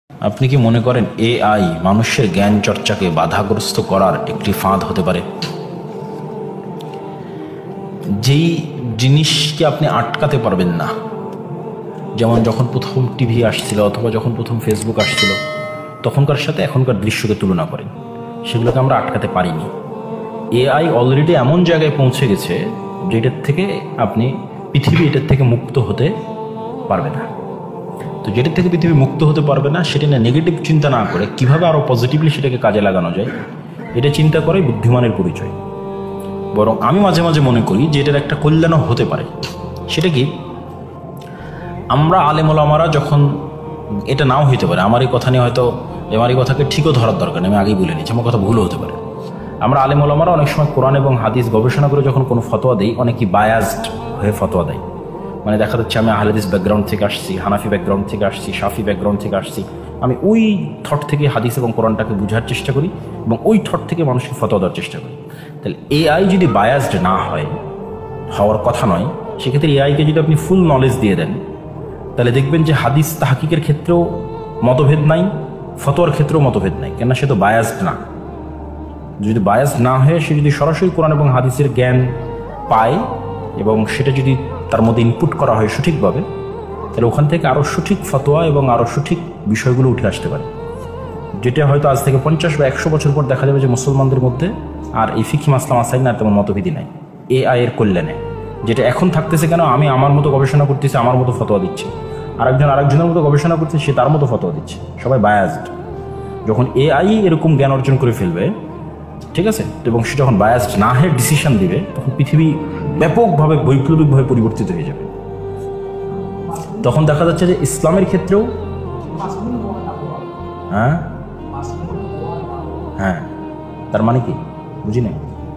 আপনি কি মনে করেন এআই মানুষের জ্ঞান চর্চাকে বাধাগ্রস্ত করার একটি ফাঁদ হতে পারে? যেই জিনিসকে আপনি আটকাতে পারবেন না, যেমন যখন প্রথম টিভি আসছিল অথবা যখন প্রথম ফেসবুক আসছিল, তখনকার সাথে এখনকার দৃশ্যকে তুলনা করেন, সেগুলোকে আমরা আটকাতে পারিনি। এআই অলরেডি এমন জায়গায় পৌঁছে গেছে যেটার থেকে পৃথিবী এটার থেকে মুক্ত হতে পারবে না। তো যেটার থেকে পৃথিবী মুক্ত হতে পারবে না, সেটা নিয়ে নেগেটিভ চিন্তা না করে কীভাবে আরও পজিটিভলি সেটাকে কাজে লাগানো যায়, এটা চিন্তা করাই বুদ্ধিমানের পরিচয়। বরং আমি মাঝে মাঝে মনে করি যে এটার একটা কল্যাণও হতে পারে। সেটা কি, আমরা আলেম ওলামারা যখন, এটা নাও হইতে পারে, আমার এই কথা নিয়ে হয়তো আমার এই কথাকে ঠিকও ধরার দরকার নেই, আমি আগেই বলে নিচ্ছি, আমার কথা ভুলও হতে পারে। আমরা আলেম ওলামারা অনেক সময় কোরআন এবং হাদিস গবেষণা করে যখন কোনো ফতোয়া দিই, অনেকেই বায়াসড হয়ে ফতোয়া দেয়। মানে দেখা যাচ্ছে আমি আহলে হাদিস ব্যাকগ্রাউন্ড থেকে আসছি, হানাফি ব্যাকগ্রাউন্ড থেকে আসছি, শাফি ব্যাকগ্রাউন্ড থেকে আসছি, আমি ওই থট থেকে হাদিস এবং কোরআনটাকে বোঝার চেষ্টা করি এবং ওই থট থেকে মানুষকে ফতোয়া দেওয়ার চেষ্টা করি। তাহলে এআই যদি বায়াসড না হয়, হওয়ার কথা নয়, সেক্ষেত্রে এআইকে যদি আপনি ফুল নলেজ দিয়ে দেন, তাহলে দেখবেন যে হাদিস তাহকিকের ক্ষেত্রেও মতভেদ নাই, ফতোয়ার ক্ষেত্রেও মতভেদ নাই, কেননা সে তো বায়াসড না। যদি বায়াস না হয়ে সে যদি সরাসরি কোরআন এবং হাদিসের জ্ঞান পায় এবং সেটা যদি তার মধ্যে ইনপুট করা হয় সঠিকভাবে, তাহলে ওখান থেকে আরও সঠিক ফতোয়া এবং আরও সঠিক বিষয়গুলো উঠে আসতে পারে, যেটা হয়তো আজ থেকে 50 বা 100 বছর পর দেখা যাবে যে মুসলমানদের মধ্যে আর এই ফিকি মাসলা মাসাইল না তেমন মতভেদই নাই এআই এর কল্যাণে। যেটা এখন থাকতেছে কেন, আমি আমার মতো গবেষণা করতেছি, আমার মতো ফতোয়া দিচ্ছি, আরেকজনের মতো গবেষণা করছে, সে তার মতো ফতোয়া দিচ্ছে, সবাই বায়াসড। যখন এআই এরকম জ্ঞান অর্জন করে ফেলবে, ঠিক আছে, এবং সে যখন বায়াসড না হয়ে ডিসিশন দিবে, তখন পৃথিবী ব্যাপকভাবে বৈপ্লবিকভাবে পরিবর্তিত হয়ে যাবে। তখন দেখা যাচ্ছে যে ইসলামের ক্ষেত্রেও হ্যাঁ হ্যাঁ তার মানে কি বুঝি না।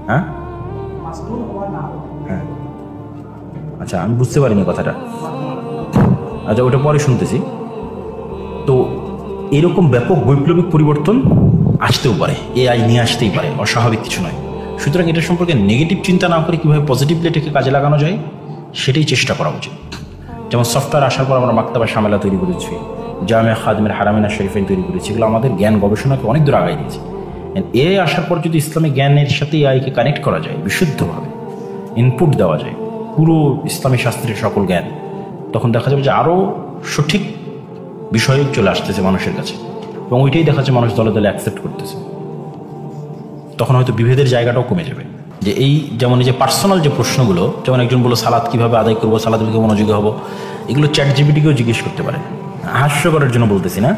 হ্যাঁ হ্যাঁ আচ্ছা, আমি বুঝতে পারিনি কথাটা। আচ্ছা, ওটা পরে শুনতেছি। তো এরকম ব্যাপক বৈপ্লবিক পরিবর্তন আসতেও পারে, এআই নিয়ে আসতেই পারে, অস্বাভাবিক কিছু নয়। সুতরাং এটা সম্পর্কে নেগেটিভ চিন্তা না করে কীভাবে পজিটিভলি এটাকে কাজে লাগানো যায় সেটাই চেষ্টা করা উচিত। যেমন সফটওয়্যার আসার পর আমরা মাকতাবা শামেলা তৈরি করেছি, জামিয়া খাদিমের হারামিনা শরীফাইন তৈরি করেছি, এগুলো আমাদের জ্ঞান গবেষণাকে অনেক দূর আগাই দিয়েছে। এআই আসার পর যদি ইসলামী জ্ঞানের সাথে এআইকে কানেক্ট করা যায়, বিশুদ্ধভাবে ইনপুট দেওয়া যায় পুরো ইসলামী শাস্ত্রের সকল জ্ঞান, তখন দেখা যাবে যে আরও সঠিক বিষয় চলে আসতেছে মানুষের কাছে, এবং ওইটাই দেখা যাচ্ছে মানুষ দলে দলে অ্যাকসেপ্ট করতেছে। তখন হয়তো বিভেদের জায়গাটাও কমে যাবে। যে এই যেমন এই যে পার্সোনাল যে প্রশ্নগুলো, যেমন একজন বললো সালাদ কীভাবে আদায় করবো, সালাদ দিকে মনোযোগী হবো, এগুলো চ্যাট জিপিটিকেও জিজ্ঞেস করতে পারে। হাস্য করার জন্য বলতেছি না,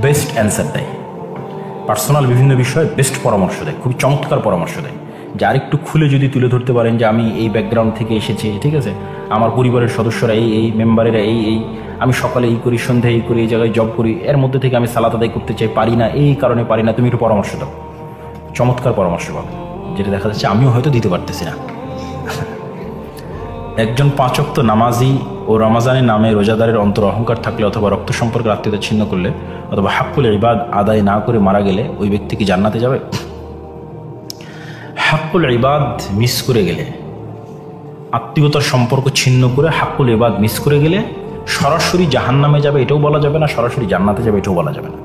বেস্ট অ্যান্সার দেয়। পার্সোনাল বিভিন্ন বিষয়ে বেস্ট পরামর্শ দেয়, খুবই চমৎকার পরামর্শ দেয়। যে আরেকটু খুলে যদি তুলে ধরতে পারেন যে আমি এই ব্যাকগ্রাউন্ড থেকে এসেছি, ঠিক আছে, আমার পরিবারের সদস্যরা এই মেম্বারেরা এই, আমি সকালে এই করি, সন্ধ্যায় এই করি, এই জায়গায় জব করি, এর মধ্যে থেকে আমি সালাত আদায় করতে চাই, পারি না, এই কারণে পারি না, তুমি একটু পরামর্শ দাও। চমৎকার পরামর্শ পাবে, যেটা দেখা যাচ্ছে আমিও হয়তো দিতে পারতেছি না। একজন 5 ওয়াক্ত নামাজি ও রমাজানের নামে রোজাদারের অন্তর অহংকার থাকলে অথবা রক্ত সম্পর্কের আত্মীয়তা ছিন্ন করলে অথবা হাক্কুল ইবাদ আদায় না করে মারা গেলে ওই ব্যক্তি কি জান্নাতে যাবে? হাক্কুল ইবাদ মিস করে গেলে, আত্মীয়তার সম্পর্ক ছিন্ন করে হাক্কুল ইবাদ মিস করে গেলে সরাসরি জাহান্নামে যাবে এটাও বলা যাবে না, সরাসরি জান্নাতে যাবে এটাও বলা যাবে না।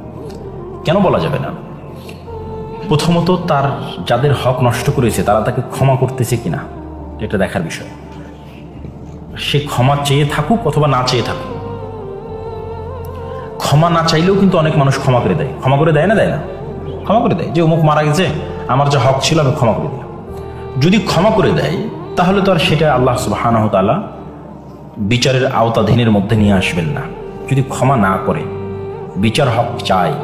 কেন বলা যাবে না? প্রথমত, তার যাদের হক নষ্ট করেছে তারা তাকে ক্ষমা করতেছে কিনা এটা দেখার বিষয়। সে ক্ষমা চেয়ে থাকুক অথবা না চেয়ে থাকুক, ক্ষমা না চাইলেও কিন্তু অনেক মানুষ ক্ষমা করে দেয়। ক্ষমা করে দেয় না? দেয় না? ক্ষমা করে দেয়, যে অমুক মারা গেছে, আমার যে হক ছিল আমি ক্ষমা করে দিলাম। যদি ক্ষমা করে দেয় তাহলে তো আর সেটা আল্লাহ সুবহানাহু ওয়া তাআলা বিচারের আওতাধীনের মধ্যে নিয়ে আসবেন না। যদি ক্ষমা না করে বিচার হক চায়,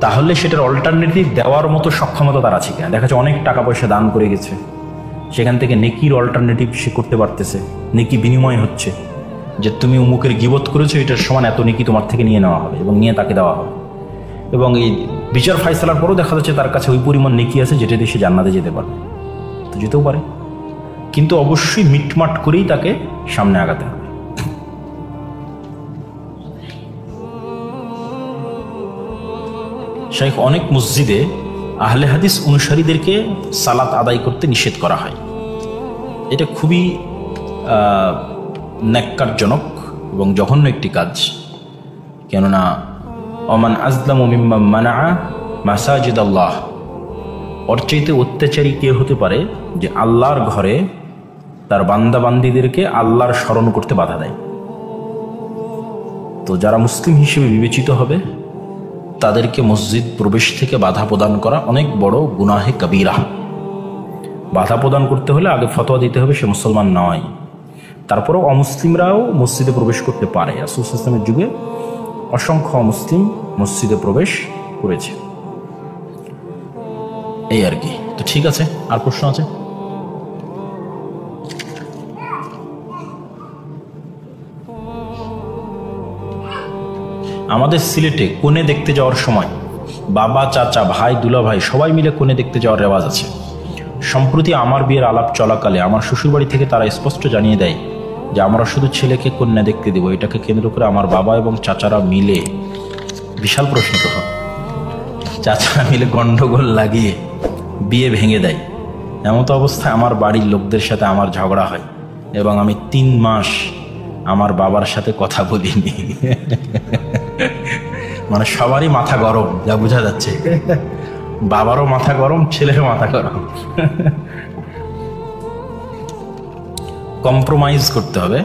তাহলে সেটার অল্টারনেটিভ দেওয়ার মতো সক্ষমতা তার আছে কিনা। দেখা যাচ্ছে অনেক টাকা পয়সা দান করে গেছে, সেখান থেকে নেকির অল্টারনেটিভ সে করতে পারতেছে, নেকি বিনিময় হচ্ছে, যে তুমি উমুকের গীবত করেছো, এটার সমান এত নেকি তোমার থেকে নিয়ে নেওয়া হবে এবং নিয়ে তাকে দেওয়া হবে। এবং এই বিচার ফাইসালার পরও দেখা যাচ্ছে তার কাছে ওই পরিমাণ নেকি আছে যেটা দিয়ে সে জান্নাতে যেতে পারবে। তো যেতেও পারে, কিন্তু অবশ্যই মিটমাট করেই তাকে সামনে আগাতে হবে। শাইখ অনেক মসজিদে আহলে হাদিস অনুসারীদেরকে সালাত আদায় করতে নিষেধ করা হয়। এটা খুবই ন্যাক্কারজনক এবং জঘন্য একটি কাজ। কেননা ওমান আজলামু মিম্মান মানাআ মাসাজিদ আল্লাহ, ওর চাইতে অত্যাচারী কে হতে পারে যে আল্লাহর ঘরে তার বান্দা বান্দীদেরকে আল্লাহর স্মরণ করতে বাধা দেয়। তো যারা মুসলিম হিসেবে বিবেচিত হবে তাদেরকে মসজিদ প্রবেশ থেকে বাধা প্রদান করা অনেক বড় গুনাহে কবিরা। বাধা প্রদান করতে হলে আগে ফতোয়া দিতে হবে সে মুসলমান নয়, তারপরেও অমুসলিমরাও মসজিদে প্রবেশ করতে পারে। রাসূল সাল্লাল্লাহু আলাইহি ওয়াসাল্লামের যুগে অসংখ্য অমুসলিম মসজিদে প্রবেশ করেছে, এই আর কি। তো ঠিক আছে, আর প্রশ্ন আছে? আমাদের সিলেটে কোণে দেখতে যাওয়ার সময় বাবা, চাচা, ভাই, দুলা ভাই সবাই মিলে কোণে দেখতে যাওয়ার রেওয়াজ আছে। সম্প্রতি আমার বিয়ের আলাপ চলাকালে আমার শ্বশুরবাড়ি থেকে তারা স্পষ্ট জানিয়ে দেয় যে আমরা শুধু ছেলেকে কন্যা দেখতে দেব। এটাকে কেন্দ্র করে আমার বাবা এবং চাচারা মিলে, বিশাল প্রশ্ন তো, চাচারা মিলে গন্ডগোল লাগিয়ে বিয়ে ভেঙে দেয়। এমতো অবস্থায় আমার বাড়ির লোকদের সাথে আমার ঝগড়া হয় এবং আমি 3 মাস আমার বাবার সাথে কথা বলিনি। মানে সবারই মাথা গরম, যা বোঝা যাচ্ছে। বাবারও মাথা গরম, ছেলেরও মাথা গরম। কম্প্রোমাইজ করতে হবে।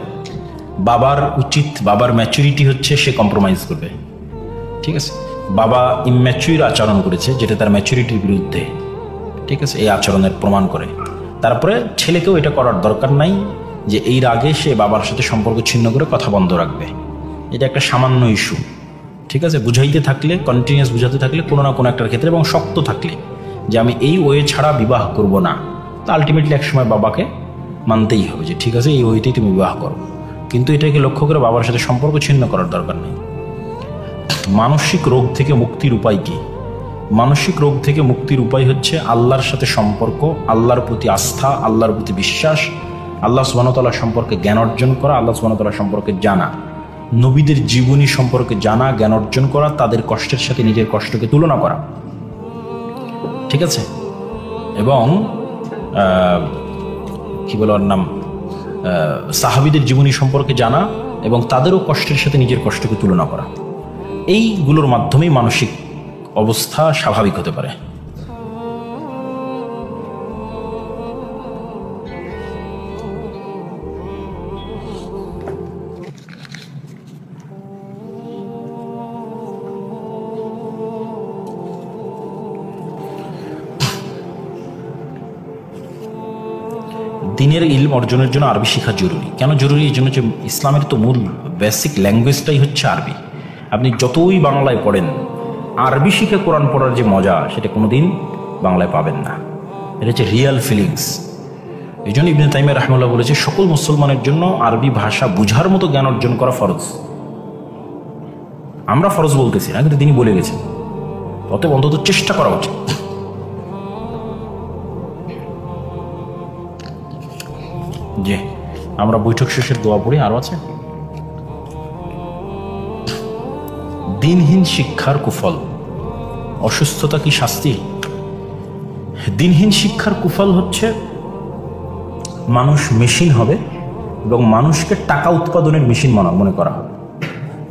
বাবার উচিত, বাবার ম্যাচুরিটি হচ্ছে সে কম্প্রোমাইজ করবে, ঠিক আছে? বাবা ইম্যাচুর আচরণ করেছে যেটা তার ম্যাচুরিটির বিরুদ্ধে, ঠিক আছে? এই আচরণের প্রমাণ করে। তারপরে ছেলেকেও এটা করার দরকার নাই যে এই রাগে সে বাবার সাথে সম্পর্ক ছিন্ন করে কথা বন্ধ রাখবে। এটা একটা সামান্য ইস্যু, ঠিক আছে? বুঝাইতে থাকলে, কন্টিনিউয়াস বুঝাতে থাকলে কোনো না কোনো একটার ক্ষেত্রে, এবং শক্ত থাকলে যে আমি এই ওয়ে ছাড়া বিবাহ করব না, তা আলটিমেটলি একসময় বাবাকে মানতেই হবে যে ঠিক আছে এই ওয়েতেই তুমি বিবাহ করো। কিন্তু এটাকে লক্ষ্য করে বাবার সাথে সম্পর্ক ছিন্ন করার দরকার নেই। মানসিক রোগ থেকে মুক্তির উপায় কি? মানসিক রোগ থেকে মুক্তির উপায় হচ্ছে আল্লাহর সাথে সম্পর্ক, আল্লাহর প্রতি আস্থা, আল্লাহর প্রতি বিশ্বাস, আল্লাহ সুবহানাহু ওয়া তাআলা সম্পর্কে জ্ঞান অর্জন করা, আল্লাহ সুবহানাহু ওয়া তাআলা সম্পর্কে জানা, নবীদের জীবনী সম্পর্কে জানা, জ্ঞান অর্জন করা, তাদের কষ্টের সাথে নিজের কষ্টকে তুলনা করা, ঠিক আছে? এবং কি বলে ওর নাম, সাহাবীদের জীবনী সম্পর্কে জানা এবং তাদেরও কষ্টের সাথে নিজের কষ্টকে তুলনা করা। এইগুলোর মাধ্যমেই মানসিক অবস্থা স্বাভাবিক হতে পারে। দিনের ইলম অর্জনের জন্য আরবি শেখা জরুরি। কেন জরুরি? এই জন্য যে ইসলামের তো মূল বেসিক ল্যাঙ্গুয়েজটাই হচ্ছে আরবি। আপনি যতই বাংলায় পড়েন, আরবি শিখে কোরআন পড়ার যে মজা সেটা কোনোদিন বাংলায় পাবেন না। এটা হচ্ছে রিয়েল ফিলিংস। এই জন্য ইবনে তাইমিয়া রাহিমাহুল্লাহ বলেছে সকল মুসলমানের জন্য আরবি ভাষা বুঝার মতো জ্ঞান অর্জন করা ফরজ। আমরা ফরজ বলতেছি না, কিন্তু তিনি বলে গেছেন, অতএব অন্তত চেষ্টা করা উচিত। যে আমরা বৈঠক শেষের দোয়া পড়ি, আরো আছে। দিনহীন শিক্ষার কুফল, অসুস্থতা কি শাস্তি? দিনহীন শিক্ষার কুফল হচ্ছে মানুষ মেশিন হবে এবং মানুষকে টাকা উৎপাদনের মেশিন মনে করা হবে,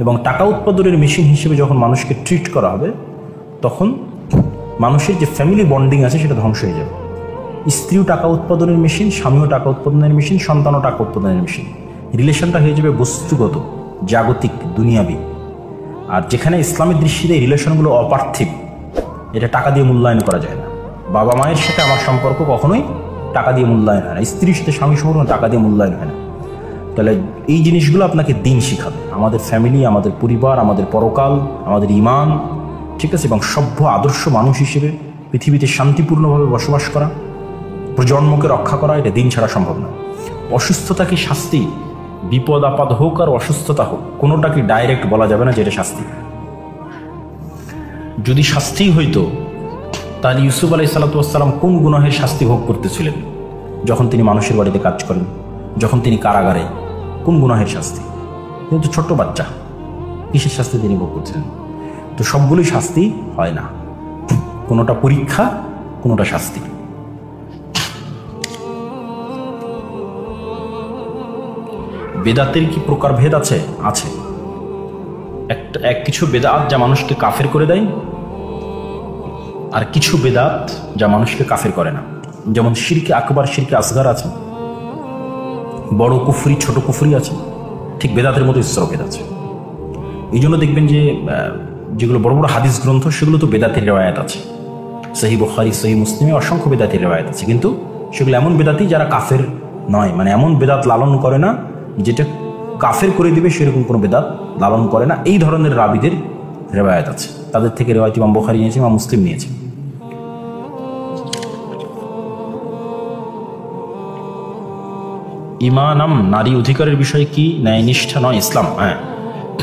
এবং টাকা উৎপাদনের মেশিন হিসেবে যখন মানুষকে ট্রিট করা হবে তখন মানুষের যে ফ্যামিলি বন্ডিং আছে সেটা ধ্বংস হয়ে যাবে। স্ত্রীও টাকা উৎপাদনের মেশিন, স্বামীও টাকা উৎপাদনের মেশিন, সন্তানও টাকা উৎপাদনের মেশিন। রিলেশনটা হয়ে যাবে বস্তুগত, জাগতিক, দুনিয়াবি। আর যেখানে ইসলামের দৃষ্টিতে এই রিলেশনগুলো অপার্থিব, এটা টাকা দিয়ে মূল্যায়ন করা যায় না। বাবা মায়ের সাথে আমার সম্পর্ক কখনোই টাকা দিয়ে মূল্যায়ন হয় না, স্ত্রীর সাথে স্বামী সম্পর্ক টাকা দিয়ে মূল্যায়ন হয় না। তাহলে এই জিনিসগুলো আপনাকে দিন শিখাবে, আমাদের ফ্যামিলি, আমাদের পরিবার, আমাদের পরকাল, আমাদের ঈমান, ঠিক আছে? এবং সভ্য আদর্শ মানুষ হিসেবে পৃথিবীতে শান্তিপূর্ণভাবে বসবাস করা, প্রজন্মকে রক্ষা করা, এটা দিন ছাড়া সম্ভব না। অসুস্থতা কি শাস্তি? বিপদ আপদ হোক আর অসুস্থতা হোক, কোনোটাকে ডাইরেক্ট বলা যাবে না যে এটা শাস্তি। যদি শাস্তিই হইতো তাহলে ইউসুফ আলাইহিসসালাতু ওয়াসসালাম কোন গুনাহের শাস্তি ভোগ করতেছিলেন যখন তিনি মানুষের বাড়িতে কাজ করেন, যখন তিনি কারাগারে? কোন গুনাহের শাস্তি? কিন্তু ছোট্ট বাচ্চা, কিসের শাস্তি তিনি ভোগ করছিলেন? তো সবগুলোই শাস্তি হয় না, কোনোটা পরীক্ষা, কোনোটা শাস্তি। বেদাতের কি প্রকারভেদ আছে? আছে। কিছু বেদাত যা মানুষকে কাফের করে দেয়, আর কিছু বেদাত যা মানুষকে কাফের করে না। যেমন শিরকে আকবার, শিরকে আসগার আছে, বড় কুফরি, ছোট কুফরি আছে, ঠিক বেদাতের মতো স্তরভেদ আছে। এই জন্য দেখবেন যে যেগুলো বড় বড় হাদিস গ্রন্থ, সেগুলো তো বেদাতের রেওয়ায়াত আছে। সহিহ বুখারী, সহিহ মুসলিমে অসংখ্য বেদাতের রেওয়ায়াত আছে, কিন্তু সেগুলো এমন বেদাতি যারা কাফের নয়, মানে এমন বেদাত লালন করে না যেটা কাফের করে দিবে, সেরকম কোনো বেদাত লালন করে না। এই ধরনের রাবিদের রেওয়ায়াত আছে, তাদের থেকে রেওয়ায়াত ইমাম বুখারী নিয়েছে, ইমাম মুসলিম নিয়েছে। ইমানাম, নারী অধিকারের বিষয় কি ন্যায়নিষ্ঠা নয় ইসলাম? হ্যাঁ,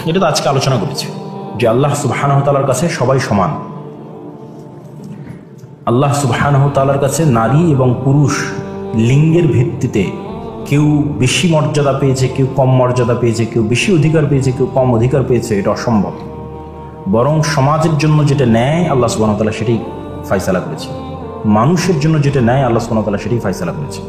এটা তো আজকে আলোচনা করেছি যে আল্লাহ সুবহানাহু ওয়া তাআলার কাছে সবাই সমান। আল্লাহ সুবহানাহু ওয়া তাআলার কাছে নারী এবং পুরুষ লিঙ্গের ভিত্তিতে কেউ বেশি মর্যাদা পেয়েছে, কেউ কম মর্যাদা পেয়েছে, কেউ বেশি অধিকার পেয়েছে, কেউ কম অধিকার পেয়েছে, এটা অসম্ভব। বরং সমাজের জন্য যেটা ন্যায় আল্লাহ সুবহানাহু ওয়া তাআলা সেটাই ফয়সালা করেছে, মানুষের জন্য যেটা ন্যায় আল্লাহ সুবহানাহু ওয়া তাআলা সেটাই ফয়সালা করেছে।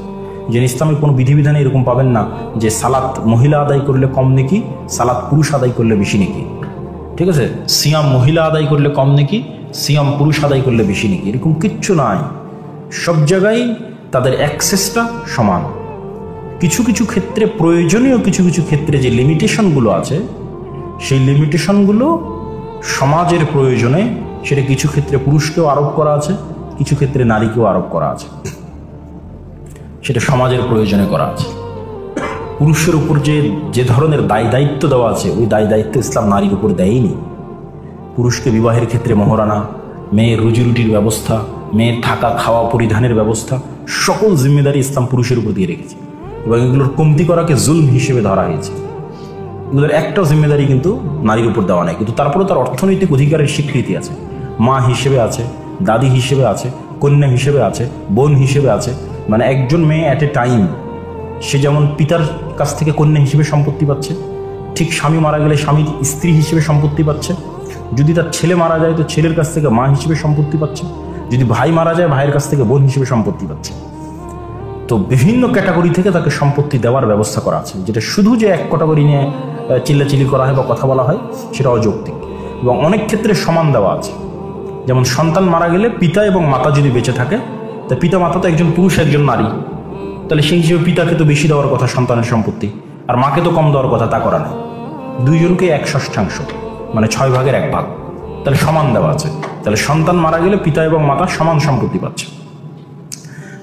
যে ইসলামের কোনো বিধিবিধানে এরকম পাবেন না যে সালাত মহিলা আদায় করলে কম নেকি, সালাত পুরুষ আদায় করলে বেশি নেকি। ঠিক আছে, সিয়াম মহিলা আদায় করলে কম নেকি, সিয়াম পুরুষ আদায় করলে বেশি নেকি, এরকম কিচ্ছু নাই। সব জায়গায় তাদের অ্যাক্সেসটা সমান। কিছু কিছু ক্ষেত্রে প্রয়োজনীয়, কিছু কিছু ক্ষেত্রে যে লিমিটেশনগুলো আছে, সেই লিমিটেশনগুলো সমাজের প্রয়োজনে, সেটা কিছু ক্ষেত্রে পুরুষকেও আরোপ করা আছে, কিছু ক্ষেত্রে নারীকেও আরোপ করা আছে, সেটা সমাজের প্রয়োজনে করা আছে। পুরুষের উপর যে ধরনের দায় দায়িত্ব দেওয়া আছে, ওই দায় দায়িত্ব ইসলাম নারীর উপর দেয়নি। পুরুষকে বিবাহের ক্ষেত্রে মহারানা, মেয়ের রুজিরুটির ব্যবস্থা, মেয়ের থাকা খাওয়া পরিধানের ব্যবস্থা, সকল জিম্মেদারি ইসলাম পুরুষের উপর দিয়ে রেখেছে, এবং এগুলোর কমতি করাকে জুলম হিসেবে ধরা হয়েছে। এগুলোর একটাও জিম্মেদারি কিন্তু নারীর উপর দেওয়া নাই, কিন্তু তারপরে তার অর্থনৈতিক অধিকারের স্বীকৃতি আছে। মা হিসেবে আছে, দাদি হিসেবে আছে, কন্যা হিসেবে আছে, বোন হিসেবে আছে। মানে একজন মেয়ে অ্যাট এ টাইম, সে যেমন পিতার কাছ থেকে কন্যা হিসেবে সম্পত্তি পাচ্ছে, ঠিক স্বামী মারা গেলে স্বামীর স্ত্রী হিসেবে সম্পত্তি পাচ্ছে। যদি তার ছেলে মারা যায় তো ছেলের কাছ থেকে মা হিসেবে সম্পত্তি পাচ্ছে। যদি ভাই মারা যায় ভাইয়ের কাছ থেকে বোন হিসেবে সম্পত্তি পাচ্ছে। তো বিভিন্ন ক্যাটাগরি থেকে তাকে সম্পত্তি দেওয়ার ব্যবস্থা করা আছে, যেটা শুধু যে এক ক্যাটাগরি নিয়ে চিল্লাচিল্লি করা হয় বা কথা বলা হয় সেটা অযৌক্তিক। এবং অনেক ক্ষেত্রে সমান দেওয়া আছে। যেমন সন্তান মারা গেলে পিতা এবং মাতা যদি বেঁচে থাকে, তা পিতা মাতা তো একজন পুরুষ একজন নারী, তাহলে সেই হিসেবে পিতাকে তো বেশি দেওয়ার কথা সন্তানের সম্পত্তি, আর মাকে তো কম দেওয়ার কথা, তা করা নেই। দুইজনকে 1/6, মানে 6 ভাগের 1 ভাগ, তাহলে সমান দেওয়া আছে। তাহলে সন্তান মারা গেলে পিতা এবং মাতা সমান সম্পত্তি পাচ্ছে।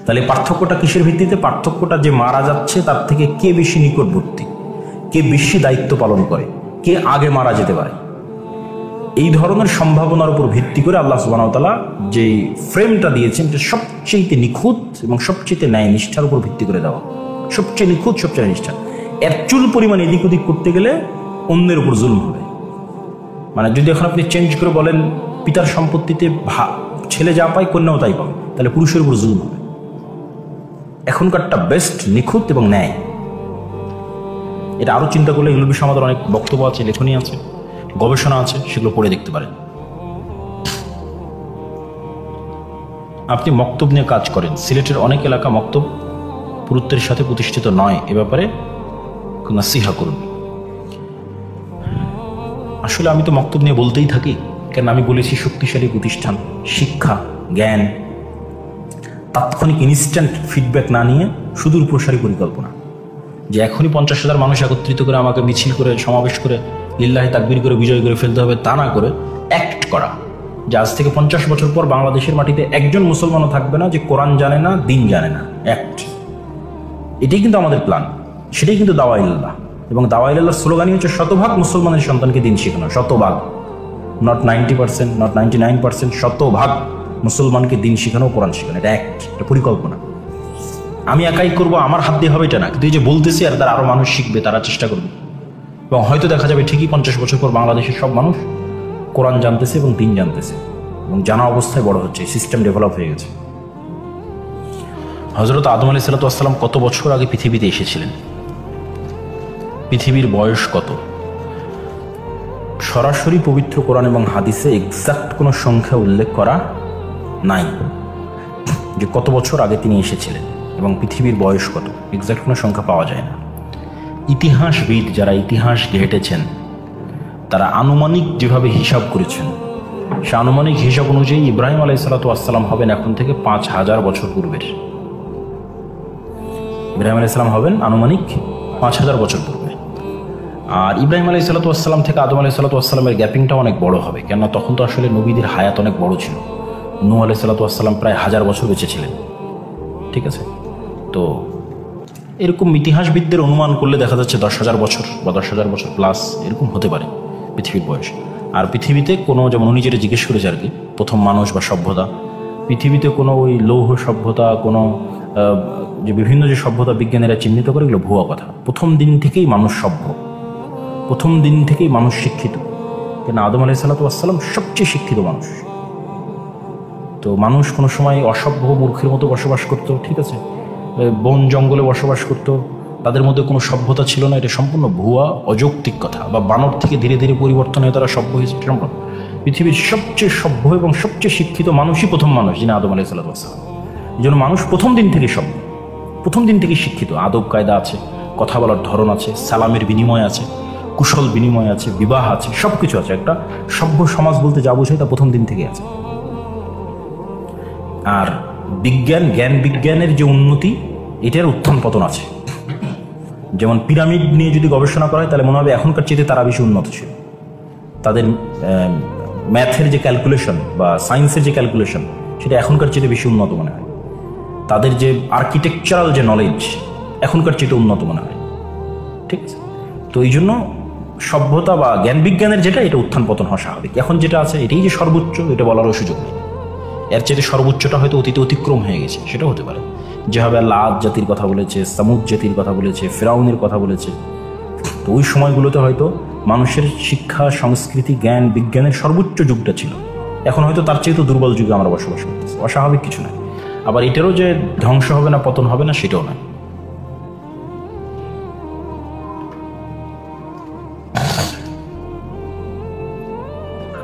তাহলে পার্থক্যটা কিসের ভিত্তিতে? পার্থক্যটা যে মারা যাচ্ছে তার থেকে কে বেশি নিকটবর্তী, কে বেশি দায়িত্ব পালন করে, কে আগে মারা যেতে পারে। এই ধরনের সম্ভাবনার উপর ভিত্তি করে আল্লাহ সুবহানাহু ওয়া তাআলা যে ফ্রেমটা দিয়েছেন, এটা সবচেয়ে নিখুঁত এবং সবচেয়ে ন্যায় নিষ্ঠার উপর ভিত্তি করে দেওয়া। সবচেয়ে নিখুঁত, সবচেয়ে নিষ্ঠা। এর চুল পরিমাণ এদিক ওদিক করতে গেলে অন্যের উপর জুলম হবে। মানে যদি এখন আপনি চেঞ্জ করে বলেন পিতার সম্পত্তিতে ছেলে যা পায় কন্যাও তাই পাবে, তাহলে পুরুষের উপর জুলম হবে। এখনকারটা বেস্ট, নিখুঁত এবং ন্যায়। এটা আরও চিন্তা করলে এগুলোর বিষয়ে আমাদের অনেক বক্তব্য আছে, লেখনী আছে, গবেষণা আছে, সেগুলো পড়ে দেখতে পারেন। আপনি মক্তব নিয়ে কাজ করেন, সিলেটের অনেক এলাকা মক্তব পুরুত্বের সাথে প্রতিষ্ঠিত নয়, এ ব্যাপারে নাসিহা করুন। আসলে আমি তো মক্তব নিয়ে বলতেই থাকি, কেন আমি বলেছি শক্তিশালী প্রতিষ্ঠান, শিক্ষা, জ্ঞান, তাৎক্ষণিক ইনস্ট্যান্ট ফিডব্যাক না নিয়ে সুদূর প্রসারী পরিকল্পনা। যে এখনই 50,000 মানুষ একত্রিত করে আমাকে মিছিল করে সমাবেশ করে লিল্লাহি তাকবীর করে বিজয় করে ফেলতে হবে, তা না করে অ্যাক্ট করা। যে আজ থেকে 50 বছর পর বাংলাদেশের মাটিতে একজন মুসলমানও থাকবে না যে কোরআন জানে না, দিন জানে না। অ্যাক্ট, এটাই কিন্তু আমাদের প্ল্যান, সেটাই কিন্তু দাওয়া ইল্লাহ। এবং দাওয়া ইল্লাহর স্লোগানই হচ্ছে শতভাগ মুসলমানের সন্তানকে দিন শেখানো। শতভাগ, নট 90%, নট 99%, শতভাগ মুসলমানকে দিন শেখানো, কোরআন শেখানো। এটা অ্যাক্ট, এটা পরিকল্পনা। আমি একাই করবো, আমার হাত দিয়ে হবে এটা না, কিন্তু এই যে বলতেছি আর তারা আরো মানুষ শিখবে, তারা চেষ্টা করবে, এবং হয়তো দেখা যাবে ঠিকই 50 বছর পর বাংলাদেশের সব মানুষ কোরআন জানতেছে এবং দিন জানতেছে, এবং জানা অবস্থায় বড় হচ্ছে, সিস্টেম ডেভেলপ হয়ে গেছে। হযরত আদম আলাইহিস সালাতু ওয়াস সালাম কত বছর আগে পৃথিবীতে এসেছিলেন? পৃথিবীর বয়স কত? সরাসরি পবিত্র কোরআন এবং হাদিসে এক্সাক্ট কোনো সংখ্যা উল্লেখ করা নাই যে কত বছর আগে তিনি এসেছিলেন এবং পৃথিবীর বয়স কত, এক্সাক্ট কোনো সংখ্যা পাওয়া যায় না। ইতিহাসবিদ যারা ইতিহাস ঘেটেছেন তারা আনুমানিক যেভাবে হিসাব করেছেন, সে আনুমানিক হিসাব অনুযায়ী ইব্রাহিম আলাইহিসসালাম হবেন এখন থেকে 5000 বছর পূর্বের। ইব্রাহিম আলাইহিসসালাম হবেন আনুমানিক 5000 বছর পূর্বে। আর ইব্রাহিম আলাইহিসসালাম থেকে আদম আলাইহিসসালামের গ্যাপিংটা অনেক বড় হবে, কেননা তখন তো আসলে নবীদের হায়াত অনেক বড় ছিল। নূহ আলাইহিসসালাম প্রায় 1000 বছর বেঁচে ছিলেন, ঠিক আছে। তো এরকম ইতিহাসবিদদের অনুমান করলে দেখা যাচ্ছে 10,000 বছর বা 10,000 বছর প্লাস এরকম হতে পারে পৃথিবীর বয়স। আর পৃথিবীতে কোনো, যেমন উনি যেটা জিজ্ঞেস করেছে আর কি, প্রথম মানুষ বা সভ্যতা, পৃথিবীতে কোনো ওই লৌহ সভ্যতা, কোনো যে বিভিন্ন যে সভ্যতা বিজ্ঞানীরা চিহ্নিত করে, এগুলো ভুয়া কথা। প্রথম দিন থেকেই মানুষ সভ্য, প্রথম দিন থেকেই মানুষ শিক্ষিত, কেন আদম আলাইহিসসালাম সবচেয়ে শিক্ষিত মানুষ। তো মানুষ কোনো সময় অসভ্য মূর্খের মতো বসবাস করতো, ঠিক আছে, বন জঙ্গলে বসবাস করতো, তাদের মধ্যে কোনো সভ্যতা ছিল না, এটা সম্পূর্ণ ভুয়া অযৌক্তিক কথা। বা বানর থেকে ধীরে ধীরে পরিবর্তন হয়ে তারা সভ্য হয়েছে, সম্ভব। পৃথিবীর সবচেয়ে সভ্য এবং সবচেয়ে শিক্ষিত মানুষই প্রথম মানুষ, যিনি আদম আলাইহিসসালাম। এই জন্য মানুষ প্রথম দিন থেকে সভ্য, প্রথম দিন থেকে শিক্ষিত। আদব কায়দা আছে, কথা বলার ধরন আছে, সালামের বিনিময় আছে, কুশল বিনিময় আছে, বিবাহ আছে, সব কিছু আছে। একটা সভ্য সমাজ বলতে যা বোঝায় তা প্রথম দিন থেকে আছে। আর বিজ্ঞান, জ্ঞান বিজ্ঞানের যে উন্নতি, এটার উত্থান পতন আছে। যেমন পিরামিড নিয়ে যদি গবেষণা করা হয়, তাহলে মনে হবে এখনকার চেয়ে তারা বেশি উন্নত ছিল। তাদের ম্যাথের যে ক্যালকুলেশন বা সায়েন্সের যে ক্যালকুলেশন, সেটা এখনকার চেয়ে বেশি উন্নত মনে হয়। তাদের যে আর্কিটেকচারাল যে নলেজ, এখনকার চেয়ে উন্নত মনে হয়, ঠিক আছে। তো এই জন্য সভ্যতা বা জ্ঞান বিজ্ঞানের যেটা, এটা উত্থান পতন হওয়া স্বাভাবিক। এখন যেটা আছে এটাই যে সর্বোচ্চ, এটা বলারও সুযোগ নেই। এর চেয়ে সর্বোচ্চটা হয়তো অতীতে অতিক্রম হয়ে গেছে, সেটা হতে পারে। যেভাবে আল্লাহ আদ জাতির কথা বলেছে, সামুদ জাতির কথা বলেছে, ফিরাউনের কথা বলেছে, তো ওই সময়গুলোতে হয়তো মানুষের শিক্ষা, সংস্কৃতি, জ্ঞান বিজ্ঞানের সর্বোচ্চ যুগটা ছিল। এখন হয়তো তার চেয়ে তো দুর্বল যুগে আমরা বসবাস করতেছি। অস্বাভাবিক কিছু নয়। আবার এটারও যে ধ্বংস হবে না, পতন হবে না, সেটাও নয়।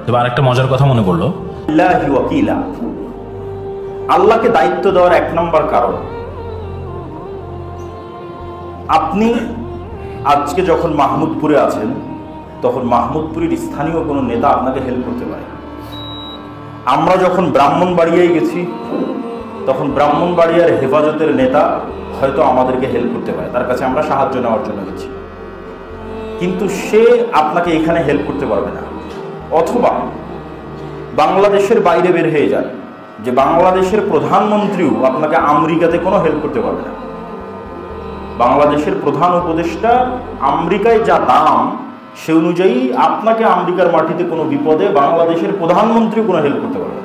এবার আরেকটা মজার কথা মনে পড়লো। আল্লাহকে দায়িত্ব দেওয়ার 1 নম্বর কারণ, আপনি আজকে যখন মাহমুদপুরে আছেন, তখন মাহমুদপুরের স্থানীয় কোনো নেতা আপনাকে হেল্প করতে পারে। আমরা যখন ব্রাহ্মণবাড়িয়ায় গেছি, তখন ব্রাহ্মণবাড়িয়ার হেফাজতের নেতা হয়তো আমাদেরকে হেল্প করতে পারে, তার কাছে আমরা সাহায্য নেওয়ার জন্য গেছি, কিন্তু সে আপনাকে এখানে হেল্প করতে পারবে না। অথবা বাংলাদেশের বাইরে বের হয়ে যায়, যে বাংলাদেশের প্রধানমন্ত্রীও আপনাকে আমেরিকাতে কোনো হেল্প করতে পারবে না। বাংলাদেশের প্রধান উপদেষ্টা আমেরিকায় যা দাম, সে অনুযায়ী আপনাকে আমেরিকার মাটিতে কোনো বিপদে বাংলাদেশের প্রধানমন্ত্রী কোনো হেল্প করতে পারবে না।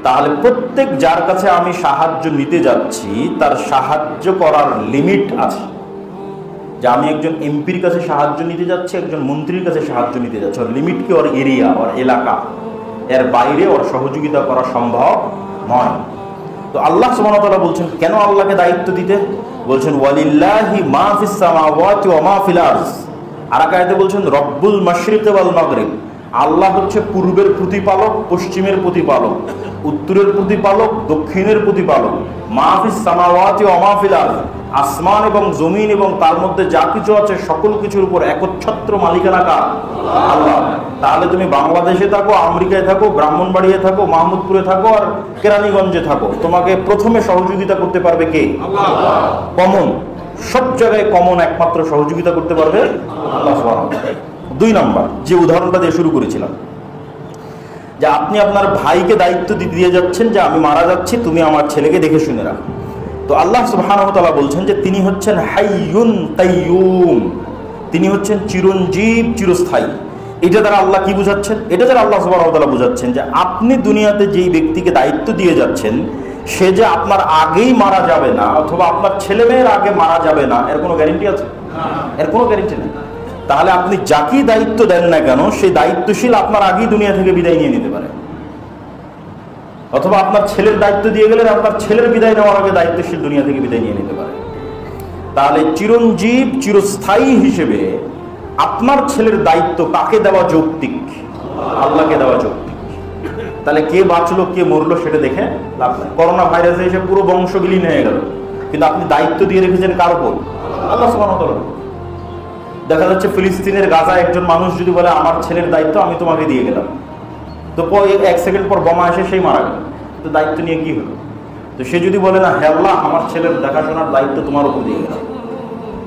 তাহলে প্রত্যেক যার কাছে আমি সাহায্য নিতে যাচ্ছি, তার সাহায্য করার লিমিট আছে। যে আমি একজন এমপির কাছে সাহায্য নিতে যাচ্ছি, একজন মন্ত্রীর কাছে সাহায্য নিতে যাচ্ছি, ওর লিমিট কি, ওর এরিয়া, ওর এলাকা, এর বাইরে ওর সহযোগিতা করা সম্ভব নয়। তো আল্লাহ সুবহানাহু ওয়া তাআলা বলছেন, কেন আল্লাহকে দায়িত্ব দিতে বলছেন? ওয়ালিল্লাহি মা ফিস সামাওয়াতি ওয়া মা ফিল আরদ। আর এক আয়াতে বলছেন রব্বুল মাশরিক ওয়াল মাগরিব। আল্লাহ হচ্ছে পূর্বের প্রতিপালক, পশ্চিমের প্রতিপালক, উত্তরের প্রতিপালক, দক্ষিণের প্রতিপালক। মা ফিস সামাওয়াতি ওয়া মা ফিল আরদ, আসমান এবং জমিন এবং তার মধ্যে যা কিছু আছে সকল কিছুর উপর একচ্ছত্র মালিকানা কার? আল্লাহ। তাহলে তুমি বাংলাদেশে থাকো, আমেরিকায় থাকো, ব্রাহ্মণবাড়িয়ে থাকো, মাহমুদপুরে থাকো, আর কেরানীগঞ্জে থাকো, তোমাকে প্রথমে সহযোগিতা করতে পারবে কে? আল্লাহ। কমন, সব জায়গায় কমন একমাত্র সহযোগিতা করতে পারবে আল্লাহ সুবহানাহু ওয়া তাআলা। 2 নম্বর যে উদাহরণটা দিয়ে শুরু করেছিলাম, যে আপনি আপনার ভাইকে দায়িত্ব দিয়ে যাচ্ছেন যে আমি মারা যাচ্ছি, তুমি আমার ছেলেকে দেখে শুনে রাখো। তো আল্লাহ সুবহানাহু ওয়া তাআলা বলছেন যে তিনি হচ্ছেন হাইয়ুন কাইয়ুম, তিনি হচ্ছেন চিরঞ্জীব, চিরস্থায়ী। এটা দ্বারা আল্লাহ কি বুঝাচ্ছেন? এটা দ্বারা আল্লাহ সুবহানাহু ওয়া তাআলা বুঝাচ্ছেন যে আপনি দুনিয়াতে যেই ব্যক্তিকে দায়িত্ব দিয়ে যাচ্ছেন, সে যে আপনার আগেই মারা যাবে না, অথবা আপনার ছেলে মেয়ের আগে মারা যাবে না, এর কোনো গ্যারান্টি আছে? এর কোনো গ্যারান্টি নেই। তাহলে আপনি যাকেই দায়িত্ব দেন না কেন, সেই দায়িত্বশীল আপনার আগেই দুনিয়া থেকে বিদায় নিয়ে নিতে পারে। অথবা আপনার ছেলের দায়িত্ব দিয়ে গেলেন, আপনার ছেলের বিদায় নেওয়ার আগে দায়িত্বশীল দুনিয়া থেকে বিদায় নিয়ে নিতে পারে। তাহলে চিরঞ্জীব, চিরস্থায়ী হিসেবে আপনার ছেলের দায়িত্ব কাকে দেওয়া যৌক্তিক? আল্লাহকে দেওয়া যৌক্তিক। তাহলে কে বাঁচলো কে মরলো সেটা দেখে লাভ নাই। করোনা ভাইরাসে এসে পুরো বংশ বিলীন হয়ে গেল, কিন্তু আপনি দায়িত্ব দিয়ে রেখেছেন কার উপর? আল্লাহ সুবহানাহু ওয়া তাআলা। দেখা যাচ্ছে ফিলিস্তিনের গাজা একজন মানুষ যদি বলে আমার ছেলের দায়িত্ব আমি তোমাকে দিয়ে গেলাম, তো 1 সেকেন্ড পর বোমা এসে সেই মারা গেল, তো দায়িত্ব নিয়ে কি হলো? তো সে যদি বলে না হে আল্লাহ আমার ছেলের দেখাশোনার দায়িত্ব তোমার উপর দিয়ে গেলাম,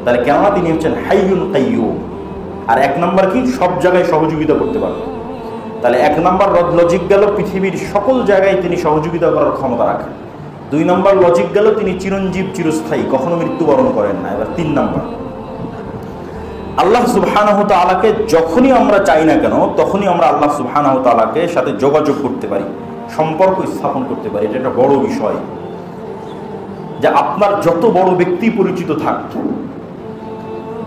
তাহলে কেননা তিনি হচ্ছেন হাইয়ুন কাইয়্যুম। আর 1 নাম্বার কি? সব জায়গায় সহযোগিতা করতে পারবে। তাহলে 1 নাম্বার লজিক গেল পৃথিবীর সকল জায়গায় তিনি সহযোগিতা করার ক্ষমতা রাখেন। 2 নাম্বার লজিক গেল তিনি চিরঞ্জীব, চিরস্থায়ী, কখনো মৃত্যুবরণ করেন না। এবার 3 নাম্বার, আল্লাহ সুবহানাহু ওয়া তাআলাকে যখনই আমরা চাই না কেন তখনই আমরা আল্লাহ সুবহানাহু ওয়া তাআলাকে সাথে যোগাযোগ করতে পারি, সম্পর্ক স্থাপন করতে পারি। এটা একটা বড় বিষয়, যে আপনার যত বড় ব্যক্তি পরিচিত থাক,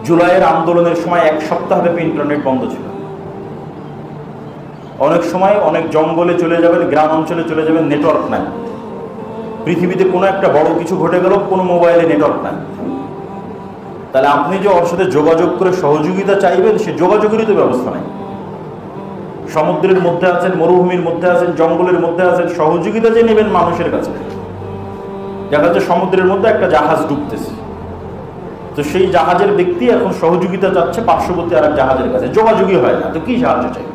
জুলাইয়ের আন্দোলনের সময় 1 সপ্তাহ ব্যাপী ইন্টারনেট বন্ধ ছিল। অনেক সময় অনেক জঙ্গলে চলে যাবেন, গ্রাম অঞ্চলে চলে যাবেন, নেটওয়ার্ক নাই। পৃথিবীতে কোনো একটা বড় কিছু ঘটে গেল, কোনো মোবাইলে নেটওয়ার্ক নাই। তাহলে আপনি যে ওর সাথে যোগাযোগ করে সহযোগিতা চাইবেন, সে যোগাযোগেরই তো ব্যবস্থা নাই। সমুদ্রের মধ্যে আছেন, মরুভূমির মধ্যে আছেন, জঙ্গলের মধ্যে আছেন, সহযোগিতা যে নেবেন মানুষের কাছে। দেখা যাচ্ছে সমুদ্রের মধ্যে একটা জাহাজ ডুবতেছে, তো সেই জাহাজের ব্যক্তি এখন সহযোগিতা চাচ্ছে পার্শ্ববর্তী আর এক জাহাজের কাছে, যোগাযোগই হয় না, তো কি সাহায্য চাই?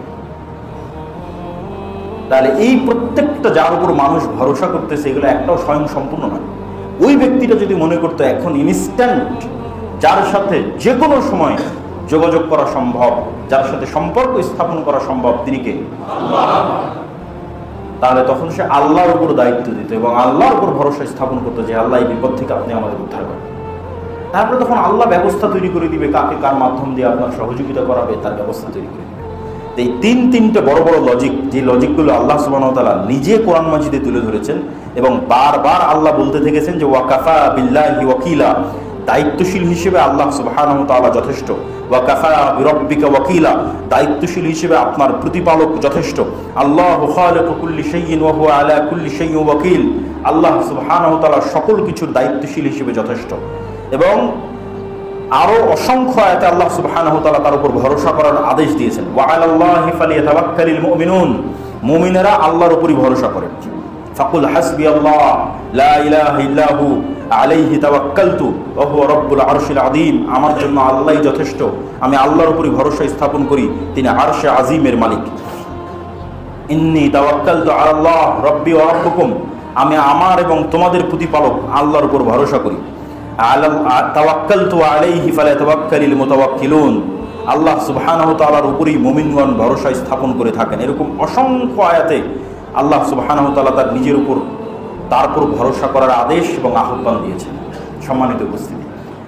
তাহলে এই প্রত্যেকটা যার উপর মানুষ ভরসা করতেছে, এগুলো একটাও স্বয়ং সম্পূর্ণ নয়। ওই ব্যক্তিটা যদি মনে করতো এখন ইনস্ট্যান্ট যার সাথে যে কোনো সময় যোগাযোগ করা সম্ভব, যার সাথে সম্পর্ক স্থাপন করা সম্ভব, তিনি কে? তাহলে তখন সে আল্লাহর উপর দায়িত্ব দিত এবং আল্লাহর উপর ভরসা স্থাপন করতো যে আল্লাহ এই বিপদ থেকে আপনি আমাদের উদ্ধার করেন। তারপরে তখন আল্লাহ ব্যবস্থা তৈরি করে দিবে, কাকে কার মাধ্যম দিয়ে আপনার সহযোগিতা করাবে তার ব্যবস্থা তৈরি করে দিবে। এই 3-3টে বড় বড় লজিক, যে লজিকগুলো আল্লাহ সুবহানাহু ওয়া তাআলা নিজে কোরআন মাজিদে তুলে ধরেছেন এবং বারবার আল্লাহ বলতে থেকেছেন যে ওয়াকাফা বিল্লাহি ওয়াকিলা, দায়িত্বশীল হিসেবে আল্লাহ সুবহানাহু ওয়া তাআলা যথেষ্ট। ওয়াকাফা বিরাব্বিকা ওয়াকিলা, দায়িত্বশীল হিসেবে আপনার প্রতিপালক যথেষ্ট। আল্লাহু খালিকু কুল্লি শাইইন ওয়া হুয়া আলা কুল্লি শাইইন ওয়াকিল, আল্লাহ সুবহানাহু ওয়া তাআলা সকল কিছুর দায়িত্বশীল হিসেবে যথেষ্ট। এবং আরো অসংখ্য আয়াতে আল্লাহ সুবহানাহু ওয়া তাআলা তার উপর ভরসা করার আদেশ দিয়েছেন। ওয়া আলাল্লাহি ফালিয়াতাওয়াক্কালিল মুমিনুন, মুমিনেরা আল্লাহর উপরই ভরসা করেন। ফাকুল হাসবিয়াল্লাহ লা ইলাহা ইল্লাহু আলাইহি তাওয়াক্কালতু ওয়া হুয়া রাব্বুল আরশিল আযীম, আমার জন্য আল্লাহই যথেষ্ট, আমি আল্লাহর উপরই ভরসা স্থাপন করি, তিনি আরশে আযীমের মালিক। ইন্নী তাওয়াক্কালতু আলাল্লাহ রাব্বি ওয়া রাব্বুকুম, আমি আমার এবং তোমাদের প্রতিপালক আল্লাহর উপর ভরসা করি। তাওয়াক্কালতু আলাইহি ফালাতাওয়াক্কালিল মুতাওয়াক্কিলুন, আল্লাহ সুবহানাহু ওয়া তাআলার উপরই মুমিনগণ ভরসা স্থাপন করে থাকেন। এরকম অসংখ্য আয়াতে আল্লাহ সুবহানাহু ওয়া তাআলা তার নিজের উপর, তার উপর ভরসা করার আদেশ এবং আহ্বান দিয়েছেন। সম্মানিত উপস্থিতি,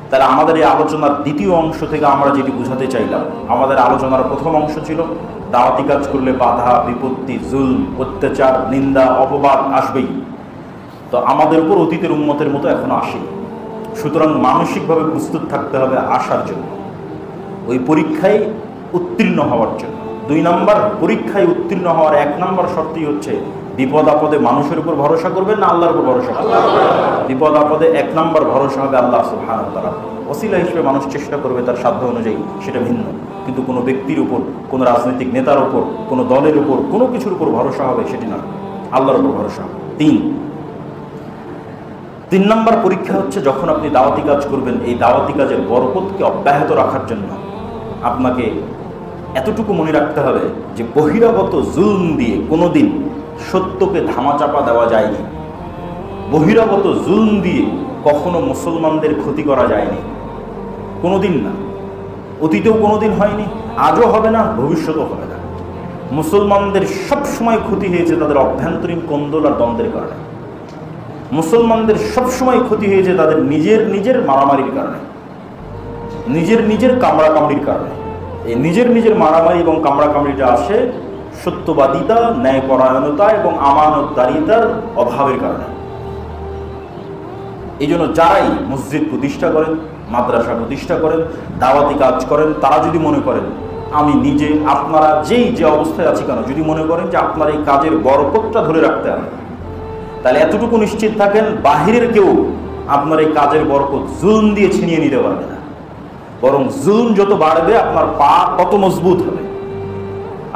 তাহলে আমাদের এই আলোচনার দ্বিতীয় অংশ থেকে আমরা যেটি বুঝাতে চাইলাম, আমাদের আলোচনার প্রথম অংশ ছিল দাওয়াতি কাজ করলে বাধা, বিপত্তি, জুলম, অত্যাচার, নিন্দা, অপবাদ আসবেই। তো আমাদের উপর অতীতের উম্মতের মতো এখনো আসেনি, সুতরাং মানসিকভাবে প্রস্তুত থাকতে হবে আসার জন্য, ওই পরীক্ষায় উত্তীর্ণ হওয়ার জন্য। 2 নাম্বার, পরীক্ষায় উত্তীর্ণ হওয়ার 1 নাম্বার শর্তই হচ্ছে বিপদ আপদে মানুষের উপর ভরসা করবেন না আল্লাহর উপর ভরসা করবেন? বিপদ আপদে 1 নাম্বার ভরসা হবে আল্লাহ সুবহানাহু ওয়া তাআলা। ওসিলা হিসেবে মানুষ চেষ্টা করবে তার সাধ্য অনুযায়ী, সেটা ভিন্ন, কিন্তু কোনো ব্যক্তির উপর, কোনো রাজনৈতিক নেতার উপর, কোনো দলের উপর, কোনো কিছুর উপর ভরসা হবে সেটি না, আল্লাহর উপর ভরসা। 3 নাম্বার পরীক্ষা হচ্ছে যখন আপনি দাওয়াতি কাজ করবেন, এই দাওয়াতি কাজের বরকতকে অব্যাহত রাখার জন্য আপনাকে এতটুকু মনে রাখতে হবে যে বহিরাগত জুলম দিয়ে কোনোদিন সত্যকে ধামাচাপা দেওয়া যায়নি। বহিরাগত জুলম দিয়ে কখনো মুসলমানদের ক্ষতি করা যায়নি, কোনোদিন না। অতীতেও কোনোদিন হয়নি, আজও হবে না, ভবিষ্যতেও হবে না। মুসলমানদের সব সময় ক্ষতি হয়েছে তাদের অভ্যন্তরীণ কোন্দল আর দ্বন্দ্বের কারণে। মুসলমানদের সবসময় ক্ষতি হয়েছে তাদের নিজের মারামারির কারণে, নিজের কামড়াকামড়ির কারণে। এই নিজের মারামারি এবং কামড়াকামড়িটা আসে সত্যবাদিতা, ন্যায়পরায়ণতা এবং আমানতদারিতার অভাবের কারণে। এই জন্য যারাই মসজিদ প্রতিষ্ঠা করেন, মাদ্রাসা প্রতিষ্ঠা করেন, দাওয়াতি কাজ করেন, তারা যদি মনে করেন আমি নিজে, আপনারা যে অবস্থায় আছি কেন, যদি মনে করেন যে আপনার এই কাজের বরকতটা ধরে রাখতে হবে, তাহলে এতটুকু নিশ্চিত থাকেন বাহিরের কেউ আপনার এই কাজের বরকত জুলম দিয়ে ছিনিয়ে নিতে পারবে না। বরং জুলম যত বাড়বে আপনার পা তত মজবুত হবে,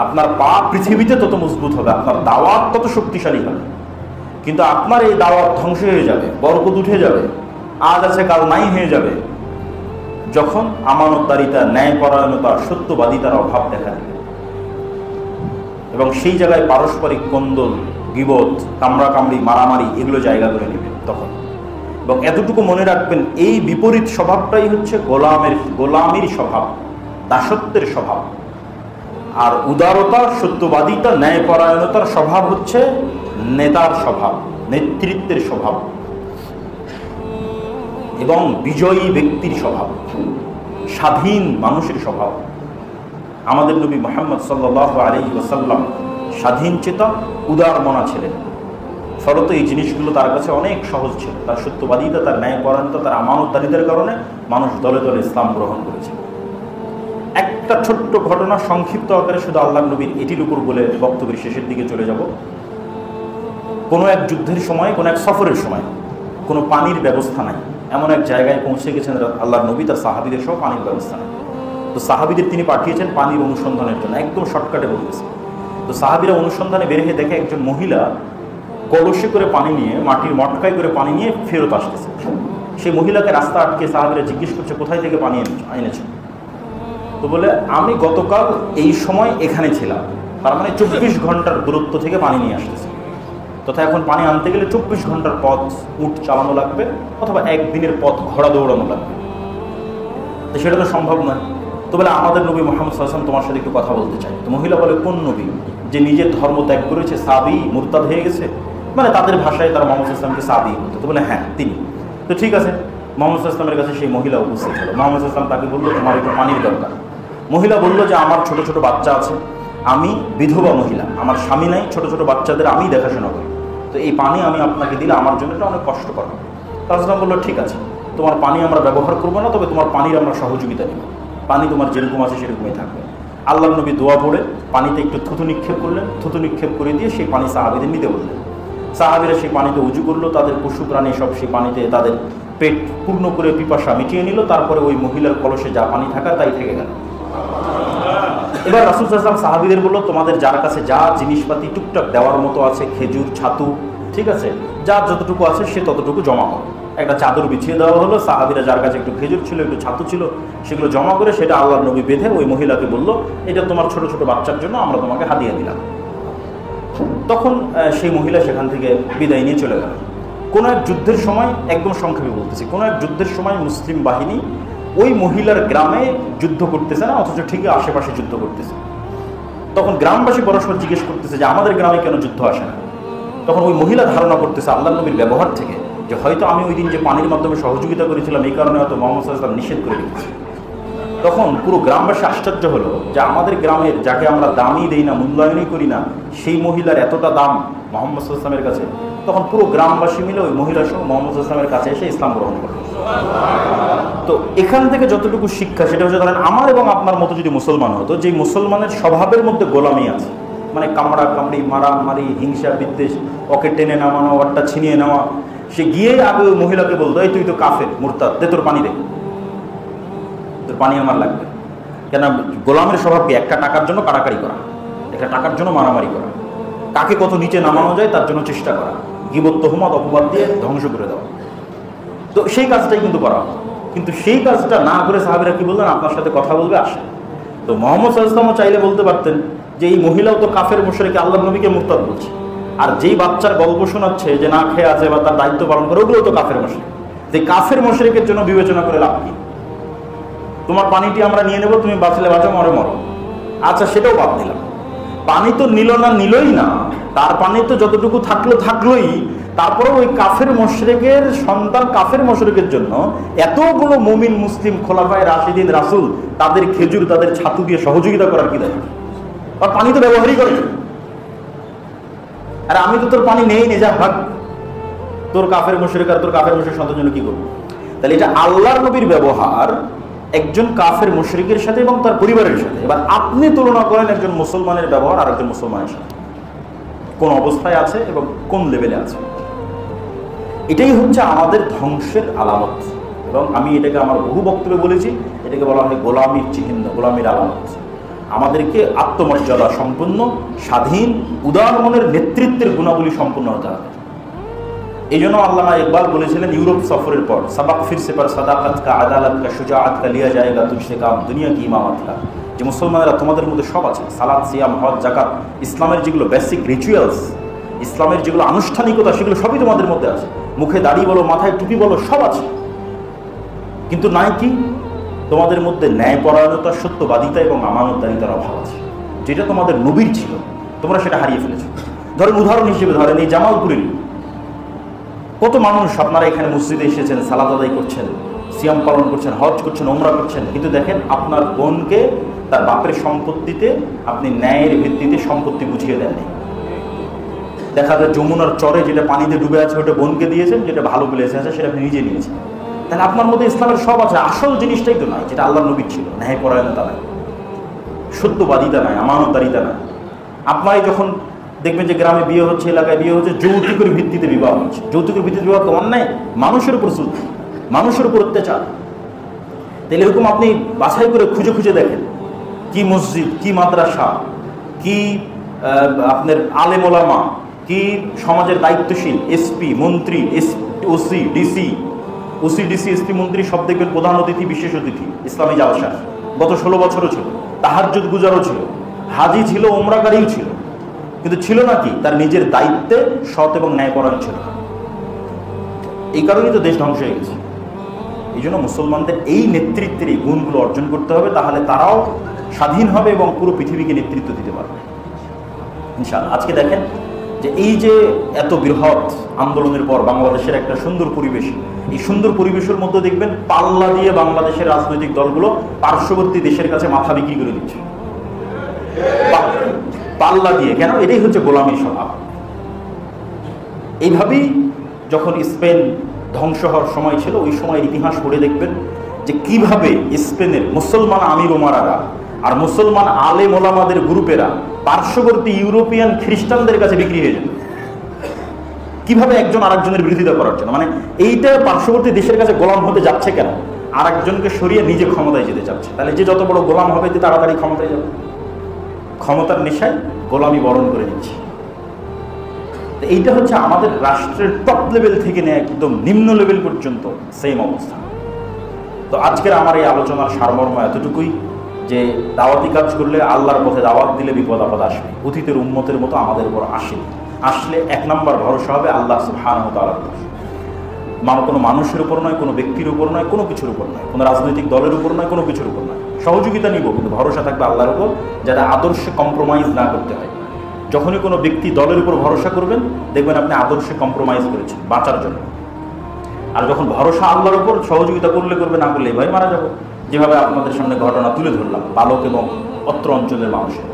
আপনার পা পৃথিবীতে তত মজবুত হবে, আপনার দাওয়াত তত শক্তিশালী হবে। কিন্তু আপনার এই দাওয়াত ধ্বংস হয়ে যাবে, বরকত উঠে যাবে, আজ আছে কাল নাই হয়ে যাবে। যখন আমানতদারিতা, ন্যায়পরায়ণতা, সত্যবাদিতার অভাব দেখা দেবে এবং সেই জায়গায় পারস্পরিক কন্দল, গীবত, কামড়াকামড়ি, মারামারি এগুলো জায়গা করে নেবে তখন। এবং এতটুকু মনে রাখবেন, এই বিপরীত স্বভাবটাই হচ্ছে গোলামির স্বভাব, দাসত্বের স্বভাব। আর উদারতা, সত্যবাদিতা, ন্যায়পরায়ণতার স্বভাব হচ্ছে নেতার স্বভাব, নেতৃত্বের স্বভাব এবং বিজয়ী ব্যক্তির স্বভাব, স্বাধীন মানুষের স্বভাব। আমাদের নবী মুহাম্মদ সাল্লাল্লাহু আলাইহি ওয়াসাল্লাম স্বাধীন চেতা, উদার মনা ছিলেন। ফলত এই জিনিসগুলো তার কাছে অনেক সহজ ছিল। তার সত্যবাদিতা, তার ন্যায়পরায়ণতা, তার আমানতদারিতার কারণে মানুষ দলে দলে ইসলাম গ্রহণ করেছে। একটা ছোট্ট ঘটনা সংক্ষিপ্ত আকারে শুধু আল্লাহ নবীর এটির উপর বলে বক্তব্যের শেষের দিকে চলে যাব। কোনো এক যুদ্ধের সময়, কোনো এক সফরের সময় কোনো পানির ব্যবস্থা নাই, এমন এক জায়গায় পৌঁছে গেছেন আল্লাহ নবী, তার সাহাবীদের সহ পানির ব্যবস্থা নেই। তো সাহাবীদের তিনি পাঠিয়েছেন পানির অনুসন্ধানের জন্য, একদম শর্টকাটে বলতেছে। তো সাহাবীরা অনুসন্ধানে বের হয়ে দেখে একজন মহিলা কলসে করে পানি নিয়ে, মাটির মটকায় করে পানি নিয়ে ফেরত আসতেছে। সেই মহিলাকে রাস্তা আটকে সাহাবীরা জিজ্ঞেস করছে, কোথায় থেকে পানি এনেছেন? তো বলে, আমি গতকাল এই সময় এখানে ছিলাম। তার মানে 24 ঘন্টার দূরত্ব থেকে পানি নিয়ে আসতেছে। তথা এখন পানি আনতে গেলে 24 ঘন্টার পথ উট চালানো লাগবে, অথবা একদিনের পথ ঘোড়া দৌড়ানো লাগবে। তো সেটা তো সম্ভব নয়। তো বলে, আমাদের নবী মুহাম্মদ সাল্লাল্লাহু আলাইহি ওয়াসাল্লাম তোমার সাথে একটু কথা বলতে চাই। তো মহিলা বলে, কোন নবী? যে নিজের ধর্ম ত্যাগ করেছে, সাবি, মুরতাদ হয়ে গেছে, মানে তাদের ভাষায় তারা মুহাম্মদ সাল্লাল্লাহু আলাইহি ওয়াসাল্লামকে সাবি বলতো। তো বলে, হ্যাঁ তিনি। তো ঠিক আছে, মুহাম্মদ সাল্লাল্লাহু আলাইহি ওয়াসাল্লামের কাছে সেই মহিলা উপস্থিত হলো। মুহাম্মদ সাল্লাল্লাহু আলাইহি ওয়াসাল্লাম তাকে বললো, তোমার একটু পানির দরকার। মহিলা বলল যে আমার ছোট ছোট বাচ্চা আছে, আমি বিধবা মহিলা, আমার স্বামী নাই, ছোট ছোট বাচ্চাদের আমি দেখাশোনা করি, তো এই পানি আমি আপনাকে দিলে আমার জন্য এটা অনেক কষ্টকর। রাসূলুল্লাহ বললো, ঠিক আছে, তোমার পানি আমরা ব্যবহার করবো না, তবে তোমার পানির আমরা সহযোগিতা নেব, পানি তোমার যেরকম আছে সেরকমই থাকবে। আল্লাহ নবী দোয়া পড়ে পানিতে একটু থুতু নিক্ষেপ করলেন, থুতু নিক্ষেপ করে দিয়ে সেই পানি সাহাবীদের নিতে বললেন। সাহাবীরা সেই পানিতে উজু করলো, তাদের পশু প্রাণী সব সেই পানিতে তাদের পেট পূর্ণ করে পিপাসা মিটিয়ে নিল। তারপরে ওই মহিলার কলসে যা পানি থাকা তাই থেকে গেল। এবার রাসূল সাল্লাল্লাহু আলাইহি ওয়াসাল্লাম সাহাবীদের বলল, তোমাদের যার কাছে যা জিনিসপাতি টুকটাক দেওয়ার মতো আছে, খেজুর, ছাতু, ঠিক আছে, যার যতটুকু আছে সে ততটুকু জমা করো। একটা চাদর বিছিয়ে দেওয়া হলো। সাহাবীরা যার কাছে একটু খেজুর ছিল, একটু ছাতু ছিল, সেগুলো জমা করে সেটা আল্লাহর নবী বেঁধে ওই মহিলাকে বলল, এটা তোমার ছোট ছোট বাচ্চার জন্য আমরা তোমাকে হাদিয়া দিলাম। তখন সেই মহিলা সেখান থেকে বিদায় নিয়ে চলে গেল। কোনো এক যুদ্ধের সময়, একদম সংক্ষেপে বলতেছি, কোনো এক যুদ্ধের সময় মুসলিম বাহিনী ওই মহিলার গ্রামে যুদ্ধ করতেছে না, অথচ ঠিকই আশেপাশে যুদ্ধ করতেছে। তখন গ্রামবাসী পরস্পর জিজ্ঞেস করতেছে যে আমাদের গ্রামে কেন যুদ্ধ আসে না? তখন ওই মহিলা ধারণা করতেছে আল্লাহ নবীর ব্যবহার থেকে যে হয়তো আমি ওই দিন যে পানির মাধ্যমে সহযোগিতা করেছিলাম এই কারণে হয়তো মুহাম্মদ সাল্লাল্লাহু আলাইহি ওয়াসাল্লাম নিষেধ করে রেখেছে। তখন পুরো গ্রামবাসী আশ্চর্য হলো যে আমাদের গ্রামের যাকে আমরা দামই দেই না, মূল্যায়নই করি না, সেই মহিলার এতটা দাম মুহাম্মদ সাল্লাল্লাহু আলাইহি ওয়াসাল্লামের কাছে। তখন পুরো গ্রামবাসী মিলে ওই মহিলা সহ মুহাম্মদ সাল্লাল্লাহু আলাইহি ওয়াসাল্লামের কাছে এসে ইসলাম গ্রহণ করল। তো এখান থেকে যতটুকু শিক্ষা সেটা হচ্ছে, ধরেন আমার এবং আপনার মতো যদি মুসলমান হতো, যে মুসলমানের স্বভাবের মধ্যে গোলামি আছে, মানে কামড়া কামড়ি, মারামারি, হিংসা বিদ্বেষ, ওকে টেনে নামানো, ওরটা ছিনিয়ে নেওয়া, সে গিয়ে আগে ওই মহিলাকে বলতো, এই তুই তো কাফের, মুরতাদ, দে তোর পানি দে, তোর পানি আমার লাগবে। কেন? গোলামের স্বভাব কি? একটা টাকার জন্য কাড়াকাড়ি করা, একটা টাকার জন্য মারামারি করা, কাকে কত নিচে নামানো যায় তার জন্য চেষ্টা করা, গীবত, তুহমত, অপবাদ দিয়ে ধ্বংস করে দেওয়া। তো সেই কাজটাই কিন্তু করা হতো। কিন্তু সেই কাজটা না করে সাহাবীরা কি বললেন, আপনার সাথে কথা বলবে, আসে। তো মুহাম্মদ সাল্লাল্লাহু আলাইহি ওয়াসাল্লাম চাইলে বলতে পারতেন যে এই মহিলাও তো কাফের মুশরিক, আল্লাহর নবীকে মুরতাদ বলছে, আর যেই বাচ্চার গল্প শোনাচ্ছে যে না খেয়ে আছে বা তার দায়িত্ব পালন করে, ওগুলো তো কাফের মুশরিক। যে কাফের মুশরিকের জন্য বিবেচনা করে লাভ কি? তোমার পানিটি আমরা নিয়ে নেব, তুমি বাঁচলে বাঁচো, মরে মরো, আচ্ছা সেটাও বাদ দিলাম। পানি তো নিল না, নিলই না, তার পানি তো যতটুকু থাকলোই। তারপরে ওই কাফের মুশরিকের সন্তান, কাফের মুশরিকের জন্য এতগুলো মুমিন মুসলিম খোলাফায়ে রাশিদিন, রাসূল, তাদের খেজুর, তাদের ছাতু দিয়ে সহযোগিতা করার কি দায়িত্ব? আর পানি তো ব্যবহারই করে। আর আমি তো তোর পানি নেই, যা ভাগ, তোর কাফের মুশরিক আর তোর কাফের মুশরিক সন্তানের জন্য কি করবো? তাহলে এটা আল্লাহর নবীর ব্যবহার একজন কাফের মুশরিকের সাথে এবং তার পরিবারের সাথে। এবার আপনি তুলনা করেন একজন মুসলমানের ব্যবহার আর একজন মুসলমানের সাথে, কোন অবস্থায় আছে এবং কোন লেভেলে আছে। এটাই হচ্ছে আমাদের ধ্বংসের আলামত। এবং আমি এটাকে আমার বহু বক্তব্যে বলেছি, এটাকে বলা হয় গোলামির চিহ্ন, গোলামির আলামত। আমাদেরকে আত্মমর্যাদা সম্পন্ন, স্বাধীন, উদার মনের নেতৃত্বের গুণাবলী সম্পন্ন হতে হবে। এই জন্য আল্লামা ইকবাল বলেছিলেন ইউরোপ সফরের পর, সাবাক ফিরসে পর সাদাকাত কা আদালত কা শুজাআত কা লিয়া জায়েগা তুঝসে কাম দুনিয়া কি ইমামত কা। যে মুসলমানেরা তোমাদের মধ্যে সব আছে, সালাত, সিয়াম, হজ, যাকাত, ইসলামের যেগুলো বেসিক রিচুয়ালস, ইসলামের যেগুলো আনুষ্ঠানিকতা, সেগুলো সবই তোমাদের মধ্যে আছে। মুখে দাড়ি বলো, মাথায় টুপি বলো, সব আছে, কিন্তু নাই কি তোমাদের মধ্যে ন্যায়পরায়ণতা, সত্যবাদিতা এবং আমানতদারিতার অভাব আছে, যেটা তোমাদের নবীর ছিল, তোমরা সেটা হারিয়ে ফেলেছো। ধরেন উদাহরণ হিসেবে ধরেন এই জামালপুরের কত মানুষ আপনারা এখানে মসজিদে এসেছেন, সালাত আদায় করছেন, সিয়াম পালন করছেন, হজ করছেন, ওমরা করছেন, কিন্তু দেখেন আপনার বোনকে তার বাপের সম্পত্তিতে আপনি ন্যায়ের ভিত্তিতে সম্পত্তি বুঝিয়ে দেননি। দেখা যায় যমুনার চরে যেটা পানিতে ডুবে আছে ওটা বোনকে দিয়েছেন, যেটা ভালো প্লেসে আছে সেটা আপনি নিজে নিয়েছেন। তাহলে আপনার মধ্যে ইসলামের সব আছে, আসল জিনিসটাই তো নাই, যেটা আল্লাহর নবীর ছিল। ন্যায়পরায়ণতা নাই, সত্যবাদিতা নাই, আমানতদারিতা নাই। আপনারাই যখন দেখবেন যে গ্রামে বিয়ে হচ্ছে, এলাকায় বিয়ে হচ্ছে, যৌতুকের ভিত্তিতে বিবাহ হচ্ছে। যৌতুকের ভিত্তিতে বিবাহ তো অন্যায়, মানুষের উপর জুলুম, মানুষের উপর অত্যাচার। তাহলে এরকম আপনি বাছাই করে খুঁজে খুঁজে দেখেন কি মসজিদ, কি মাদ্রাসা, কি আপনার আলেম ওলামা, কি সমাজের দায়িত্বশীল এসপি, মন্ত্রী, ওসি, ডিসি, এসপি, মন্ত্রী সব দেখবেন প্রধান অতিথি, বিশেষ অতিথি ইসলামী জালসা। গত 16 বছরও ছিল, তাহাজ্জুদ গুজারও ছিল, হাজি ছিল, ওমরাকারীও ছিল, কিন্তু ছিল নাকি তার নিজের দায়িত্বে সৎ এবং ন্যায়পরায়ণ ছিল। এই কারণেই তো দেশ ধ্বংস হয়ে গেছে। এই জন্য মুসলমানদের এই নেতৃত্বের এই গুণগুলো অর্জন করতে হবে, তাহলে তারাও স্বাধীন হবে এবং পুরো পৃথিবীকে নেতৃত্ব দিতে পারবে ইনশাআল্লাহ। আজকে দেখেন যে এই যে এত বৃহৎ আন্দোলনের পর বাংলাদেশের একটা সুন্দর পরিবেশ, এই সুন্দর পরিবেশের মধ্যে দেখবেন পাল্লা দিয়ে বাংলাদেশের রাজনৈতিক দলগুলো পার্শ্ববর্তী দেশের কাছে মাথা বিক্রি করে দিচ্ছে, পাল্লা দিয়ে। কেন? এটাই হচ্ছে গোলামীর স্বভাব। এইভাবেই যখন স্পেন ধ্বংস হওয়ার সময় ছিল, ওই সময় ইতিহাস পড়ে দেখবেন যে কিভাবে স্পেনের মুসলমান আমির ওমারারা আর মুসলমান আলেম ওলামাদের গ্রুপেরা পার্শ্ববর্তী ইউরোপিয়ান খ্রিস্টানদের কাছে বিক্রি হয়ে যেত, কিভাবে একজন আরেকজনের বিরোধিতা করার জন্য। মানে এইটা পার্শ্ববর্তী দেশের কাছে গোলাম হতে যাচ্ছে কেন? আরেকজনকে সরিয়ে নিজে ক্ষমতায় যেতে চাচ্ছে। তাহলে যে যত বড় গোলাম হবে যে তাড়াতাড়ি ক্ষমতায় যাবে, ক্ষমতার নেশায় গোলামি বরণ করে নিচ্ছে। তো এইটা হচ্ছে আমাদের রাষ্ট্রের টপ লেভেল থেকে নিয়ে একদম নিম্ন লেভেল পর্যন্ত সেম অবস্থা। তো আজকের আমার এই আলোচনার সারমর্ম এতটুকুই যে দাওয়াতি কাজ করলে, আল্লাহর পথে দাওয়াত দিলে বিপদ আপদ আসবে। অতীতের উম্মতের মতো আমাদের উপর আসলে 1 নম্বর ভরসা হবে আল্লাহ সুবহানাহু ওয়া তাআলার উপর। কোনো মানুষের উপর নয়, কোনো ব্যক্তির উপর নয়, কোনো কিছুর উপর নয়, কোনো রাজনৈতিক দলের উপর নয়, কোনো কিছুর উপর নয়। সহযোগিতা নিব, কিন্তু ভরসা থাকবে আল্লাহর উপর, যাতে আদর্শে কম্প্রোমাইজ না করতে হয়। যখনই কোনো ব্যক্তি দলের উপর ভরসা করবেন, দেখবেন আপনি আদর্শে কম্প্রোমাইজ করেছেন বাঁচার জন্য। আর যখন ভরসা আল্লাহর উপর, সহযোগিতা করলে করবে, না করলে ভাই মারা যাবো। যেভাবে আপনাদের সামনে ঘটনা তুলে ধরলাম বালক এবং অত্র অঞ্চলের মানুষের।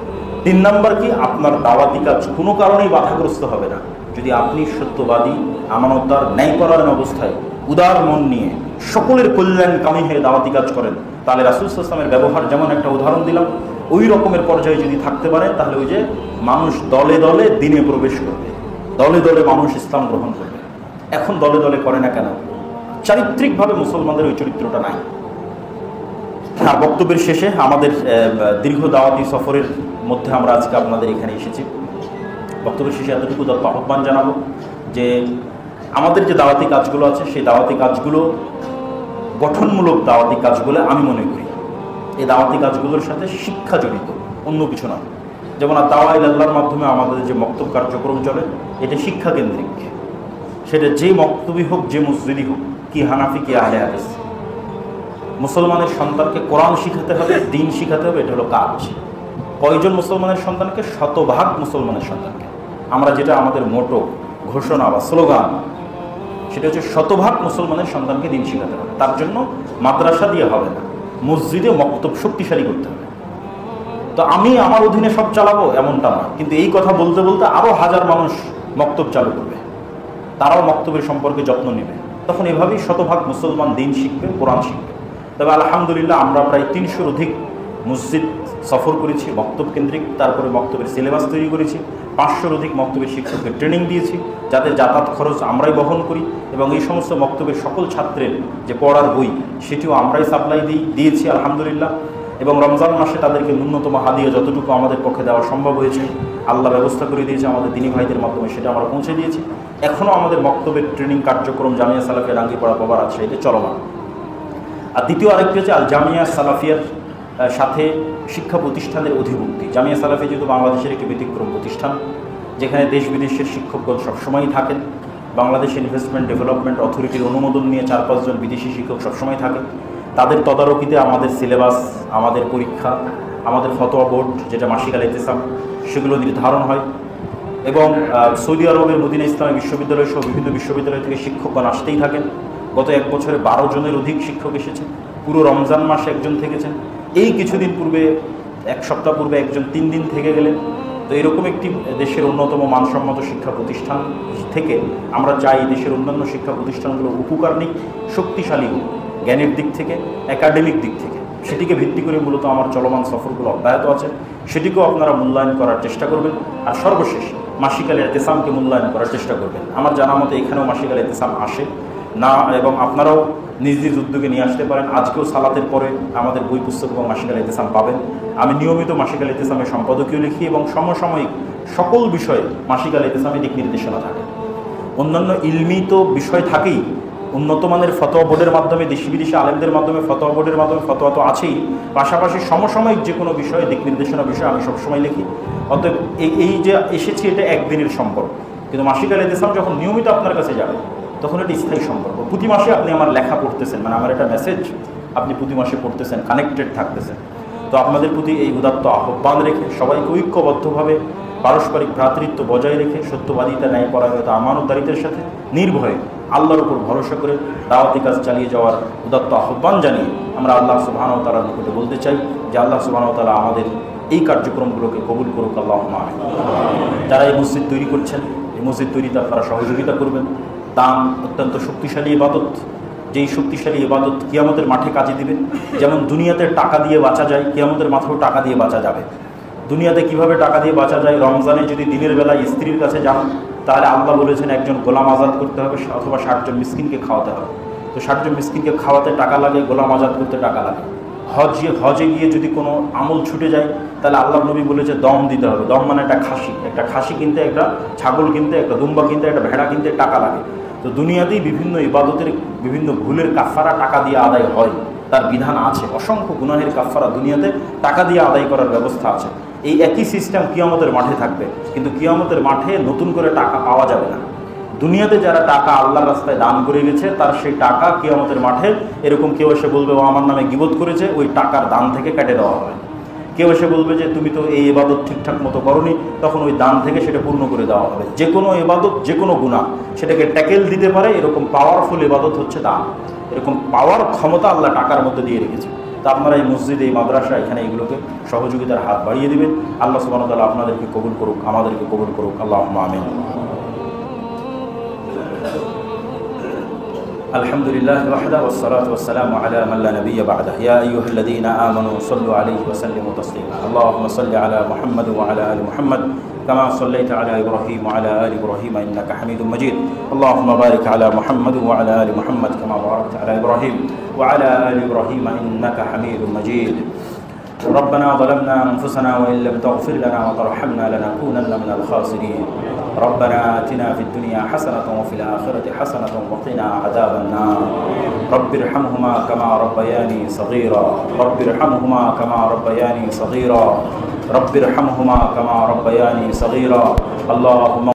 3 নম্বর কি, আপনার দাওয়াতি কাজ কোনো কারণেই বাধাগ্রস্ত হবে না যদি আপনি সত্যবাদী, আমানতদার, ন্যায়পরায়ণ অবস্থায় উদার মন নিয়ে সকলের কল্যাণকামী হয়ে দাওয়াতি কাজ করেন। তাহলে রাসূল সাল্লাল্লাহু আলাইহি ওয়াসাল্লামের ব্যবহার যেমন একটা উদাহরণ দিলাম, ওই রকমের পর্যায়ে যদি থাকতে পারেন, তাহলে ওই যে মানুষ দলে দলে দিনে প্রবেশ করবে, দলে দলে মানুষ ইসলাম গ্রহণ করবে। এখন দলে দলে করে না কেন? চারিত্রিকভাবে মুসলমানদের ওই চরিত্রটা নাই। আর বক্তব্যের শেষে আমাদের দীর্ঘ দাওয়াতি সফরের মধ্যে আমরা আজকে আপনাদের এখানে এসেছি। বক্তব্যের শেষে এতটুকু আহ্বান জানাবো যে আমাদের যে দাওয়াতি কাজগুলো আছে, সেই দাওয়াতি কাজগুলো গঠনমূলক দাওয়াতি কাজগুলো আমি মনে করি এই দাওয়াতি কাজগুলোর সাথে শিক্ষা জড়িত, অন্য কিছু না। যেমন দাওয়া ইলা আল্লাহর মাধ্যমে আমাদের যে মক্তব কার্যক্রম চলে, এটা শিক্ষা কেন্দ্রিক। সেটা যে মক্তবই হোক, যে মসজিদই হোক, কি হানাফি কি আহলে হাদিস, মুসলমানের সন্তানকে কোরআন শিখাতে হবে, দিন শিখাতে হবে, এটা হলো কাজ। কয়জন মুসলমানের সন্তানকে? 100% মুসলমানের সন্তানকে। আমরা যেটা আমাদের মোটো ঘোষণা বা স্লোগান, সেটা হচ্ছে 100% মুসলমানের সন্তানকে দিন শিখাতে হবে। তার জন্য মাদ্রাসা দিয়ে হবে না, মসজিদে মক্তব শক্তিশালী করতে হবে। তো আমি আমার অধীনে সব চালাবো এমনটা না, কিন্তু এই কথা বলতে বলতে আরও 1000 মানুষ মক্তব চালু করবে, তারাও মক্তবের সম্পর্কে যত্ন নেবে। তখন এভাবেই 100% মুসলমান দিন শিখবে, কোরআন শিখবে। তবে আলহামদুলিল্লাহ আমরা প্রায় 300-র অধিক মসজিদ সফর করেছি মক্তব কেন্দ্রিক। তারপরে মক্তবের সিলেবাস তৈরি করেছি, 500-র অধিক মক্তবের শিক্ষককে ট্রেনিং দিয়েছি, যাদের যাতায়াত খরচ আমরাই বহন করি। এবং এই সমস্ত মক্তবের সকল ছাত্রের যে পড়ার বই, সেটিও আমরাই সাপ্লাই দিয়েছি আলহামদুলিল্লাহ। এবং রমজান মাসে তাদেরকে ন্যূনতম হাদিয়া যতটুকু আমাদের পক্ষে দেওয়া সম্ভব হয়েছে আল্লাহ ব্যবস্থা করে দিয়েছে আমাদের দিনী ভাইদের মাধ্যমে, সেটা আমরা পৌঁছে দিয়েছি। এখনও আমাদের বক্তব্যের ট্রেনিং কার্যক্রম জামিয়া সালাফিয়া রাঙ্গিপাড়া পাবার আছে, এটা চলমান। আর দ্বিতীয় আরেকটি হচ্ছে আল জামিয়া সালাফিয়ার সাথে শিক্ষা প্রতিষ্ঠানের অধিভুক্তি। জামিয়া সালাফিয়া যেহেতু বাংলাদেশের একটি ব্যতিক্রম প্রতিষ্ঠান, যেখানে দেশ বিদেশের শিক্ষকগণ সবসময়ই থাকেন। বাংলাদেশ ইনভেস্টমেন্ট ডেভেলপমেন্ট অথরিটির অনুমোদন নিয়ে 4-5 জন বিদেশি শিক্ষক সবসময় থাকে। তাদের তদারকিতে আমাদের সিলেবাস, আমাদের পরীক্ষা, আমাদের ফতোয়া বোর্ড যেটা মাসিক আল ইতিসাম, সেগুলো নির্ধারণ হয়। এবং সৌদি আরবের মদিনা ইসলামী বিশ্ববিদ্যালয় সহ বিভিন্ন বিশ্ববিদ্যালয় থেকে শিক্ষকগণ আসতেই থাকেন। গত 1 বছরে 12 জনের অধিক শিক্ষক এসেছেন। পুরো রমজান মাসে একজন থেকেছেন। এই কিছুদিন পূর্বে, 1 সপ্তাহ পূর্বে একজন 3 দিন থেকে গেলেন। তো এরকম একটি দেশের অন্যতম মানসম্মত শিক্ষা প্রতিষ্ঠান থেকে আমরা চাই দেশের অন্যান্য শিক্ষা প্রতিষ্ঠানগুলো উপকার নিক, শক্তিশালী হোক, জ্ঞানের দিক থেকে, একাডেমিক দিক থেকে। সেটিকে ভিত্তি করে মূলত আমার চলমান সফরগুলো অব্যাহত আছে। সেটিকেও আপনারা মূল্যায়ন করার চেষ্টা করবেন। আর সর্বশেষ মাসিক আল ইতিসামকে মূল্যায়ন করার চেষ্টা করবেন। আমার জানা মতে এখানেও মাসিক আল ইতিসাম আসে না, এবং আপনারাও নিজ নিজ উদ্যোগে নিয়ে আসতে পারেন। আজকেও সালাতের পরে আমাদের বই পুস্তক এবং মাসিক আল ইতিসাম পাবেন। আমি নিয়মিত মাসিক আল ইতিসামের সম্পাদকীয় লিখি এবং সমসাময়িক সকল বিষয়ে মাসিক আল ইতিসামে দিক নির্দেশনা থাকে। অন্যান্য ইলমি তো বিষয় থাকেই, উন্নত মানের ফতোয়া বোর্ডের মাধ্যমে, দেশি বিদেশি আলেমদের মাধ্যমে, ফতোয়া বোর্ডের মাধ্যমে ফতোয়া তো আছেই, পাশাপাশি সমসাময়িক যে কোনো বিষয়ে দিক নির্দেশনা বিষয়ে আমি সবসময় লিখি। অতএব এই যে এসেছি এটা একদিনের সম্পর্ক, কিন্তু মাসিক আল ইতিসাম যখন নিয়মিত আপনার কাছে যাবে তখন এটা স্থায়ী সম্পর্ক। প্রতি মাসে আপনি আমার লেখা পড়তেছেন, মানে আমার একটা মেসেজ আপনি প্রতি মাসে পড়তেছেন, কানেক্টেড থাকতেছেন। তো আপনাদের প্রতি এই উদাত্ত আহ্বান রেখে সবাইকে ঐক্যবদ্ধভাবে পারস্পরিক ভ্রাতৃত্ব বজায় রেখে সত্যবাদিতা, ন্যায়পরায়ণতা, আমানতদারিতার সাথে নির্ভয়ে আল্লাহর উপর ভরসা করে দাওয়াতি কাজ চালিয়ে যাওয়ার উদাত্ত আহ্বান জানিয়ে আমরা আল্লাহ সুবহানাহু ওয়া তাআলার নিকটে বলতে চাই যে আল্লাহ সুবহানাহু ওয়া তাআলা আমাদের এই কার্যক্রমগুলোকে কবুল করুক, আল্লাহুম্মা আমিন। যারা এই মসজিদ তৈরি করছেন, এই মসজিদ তৈরিতে আপনারা সহযোগিতা করবেন। দান অত্যন্ত শক্তিশালী ইবাদত, যেই শক্তিশালী ইবাদত কিয়ামতের মাঠে কাজে দিবে। যেমন দুনিয়াতে টাকা দিয়ে বাঁচা যায়, কিয়ামতের মাঠেও টাকা দিয়ে বাঁচা যাবে। দুনিয়াতে কিভাবে টাকা দিয়ে বাঁচা যায়? রমজানে যদি দিনের বেলায় স্ত্রীর কাছে যান তাহলে আল্লাহ বলেছেন একজন গোলাম আজাদ করতে হবে অথবা 60 জন মিসকিনকে খাওয়াতে হবে। তো 60 জন মিসকিনকে খাওয়াতে টাকা লাগে, গোলাম আজাদ করতে টাকা লাগে। হজে গিয়ে যদি কোনো আমল ছুটে যায় তাহলে আল্লাহ নবী বলেছে দম দিতে হবে। দম মানে একটা খাসি কিনতে, একটা ছাগল কিনতে, একটা দুম্বা কিনতে, একটা ভেড়া কিনতে টাকা লাগে। তো দুনিয়াতেই বিভিন্ন ইবাদতের বিভিন্ন ভুলের কাফারা টাকা দিয়ে আদায় হয়, তার বিধান আছে। অসংখ্য গুনাহের কাফারা দুনিয়াতে টাকা দিয়ে আদায় করার ব্যবস্থা আছে। এই একই সিস্টেম কিয়ামতের মাঠে থাকবে, কিন্তু কিয়ামতের মাঠে নতুন করে টাকা পাওয়া যাবে না। দুনিয়াতে যারা টাকা আল্লাহর রাস্তায় দান করে গেছে তার সেই টাকা কিয়ামতের মাঠে এরকম কেউ এসে বলবে ও আমার নামে গীবত করেছে, ওই টাকার দান থেকে কেটে দেওয়া হবে। কেউ এসে বলবে যে তুমি তো এই ইবাদত ঠিকঠাক মতো করনি, তখন ওই দান থেকে সেটা পূর্ণ করে দেওয়া হবে। যে কোনো ইবাদত, যে কোনো গুনাহ সেটাকে ট্যাকেল দিতে পারে, এরকম পাওয়ারফুল ইবাদত হচ্ছে দান। এরকম পাওয়ার ক্ষমতা আল্লাহ টাকার মধ্যে দিয়ে রেখেছে। তা আপনারা এই মসজিদ, এই মাদ্রাসা, এখানে এগুলোকে সহযোগিতার হাত বাড়িয়ে দেবেন। আল্লাহ সুবহানাহু ওয়া তাআলা আপনাদেরকে কবুল করুক, আমাদেরকে কবুল করুক, আল্লাহুম্মা আমিন। الحمد لله وحده والصلاة والسلام على من لا نبي بعده يا أيها الذين آمنوا صلوا عليه وسلموا تسليما اللهم صل على محمد وعلى آل محمد كما صليت على إبراهيم وعلى آل إبراهيم إنك حميد مجيد اللهم بارك على محمد وعلى آل محمد كما باركت على إبراهيم وعلى آل إبراهيم إنك حميد مجيد ربنا ظلمنا أنفسنا وإن لم تغفر لنا وترحمنا لنكونن من الخاسرين ربنا آتنا في الدنيا حسنة وفي الآخرة حسنة وقنا عذاب النار رب ارحمهما كما ربياني صغيرا رب ارحمهما كما ربياني صغيرا رب ارحمهما كما ربياني صغيرا اللهم